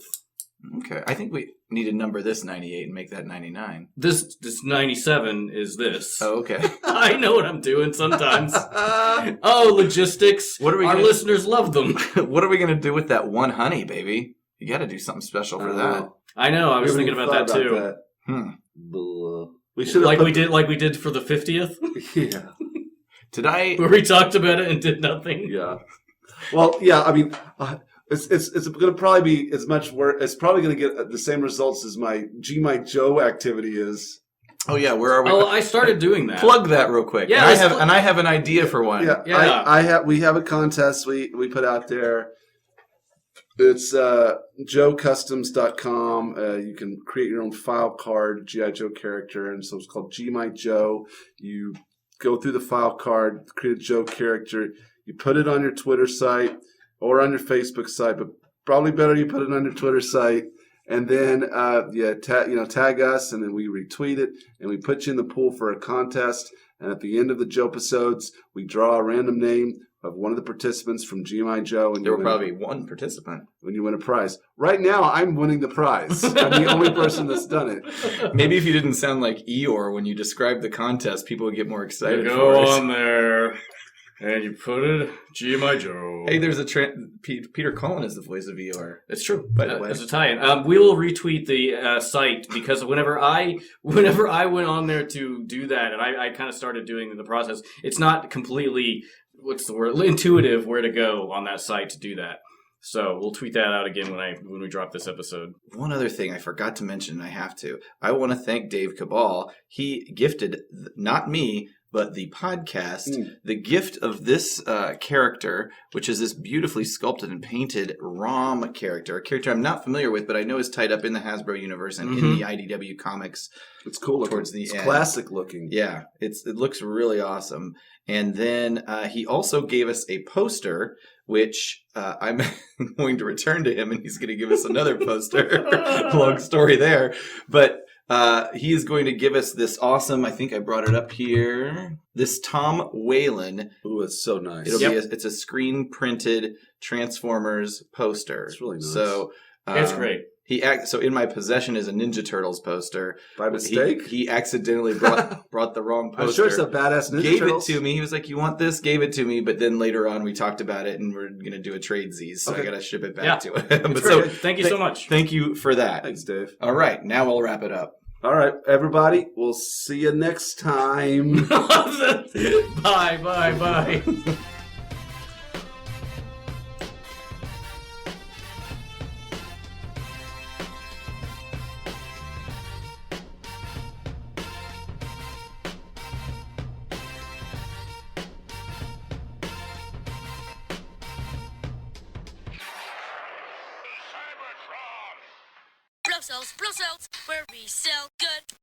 Okay, I think we need to number this 98 and make that 99. This 97 is this. Oh, okay. I know what I'm doing sometimes. Logistics. Our listeners love them. What are we going to do with that one honey, baby? You got to do something special for that. I know. I was thinking about that too. We should we did for the 50th. Yeah. Where we talked about it and did nothing. Yeah. Well, yeah. I mean, it's going to probably be as much work. It's probably going to get the same results as my Joe activity is. Oh yeah, where are we? Oh, I started doing that. Plug that real quick. Yeah, and I have an idea for one. Yeah. We have a contest we put out there. It's joecustoms.com. You can create your own file card, G.I. Joe character, and so it's called G My Joe. You go through the file card, create a Joe character. You put it on your Twitter site or on your Facebook site, but probably better you put it on your Twitter site. And then tag us, and then we retweet it, and we put you in the pool for a contest. And at the end of the Joe episodes, we draw a random name of one of the participants from GMI Joe. And there will probably be one participant. When you win a prize. Right now, I'm winning the prize. I'm the only person that's done it. Maybe if you didn't sound like Eeyore when you described the contest, people would get more excited. Go on there, and you put it, GMI Joe. Hey, there's Peter Cullen is the voice of Eeyore. It's true. By the way, it's a tie-in. We will retweet the site because whenever I went on there to do that, and I kind of started doing the process, it's not completely intuitive where to go on that site to do that. So we'll tweet that out again when we drop this episode. One other thing I forgot to mention, I have to. I want to thank Dave Cabal. He gifted not me, but the podcast, the gift of this character, which is this beautifully sculpted and painted ROM character, a character I'm not familiar with, but I know is tied up in the Hasbro universe and in the IDW comics. It's cool towards the end. It's classic looking. Yeah, it looks really awesome. And then he also gave us a poster, which I'm going to return to him, and he's going to give us another poster. Long story there. But he is going to give us this awesome, I think I brought it up here, this Tom Whalen. Ooh, it's so nice. It's a screen printed Transformers poster. It's really nice. So it's great. So in my possession is a Ninja Turtles poster. By mistake? He accidentally brought the wrong poster. I'm sure it's a badass Ninja Gave Turtles. it to me. He was like, "You want this?" Gave it to me. But then later on, we talked about it, and we're gonna do a tradesies, so I gotta ship it back to him. But so thank you so much. Thank you for that. Thanks, Dave. All right, now we'll wrap it up. All right, everybody. We'll see you next time. Bye. Cybertron! Blow cells, where we sell good.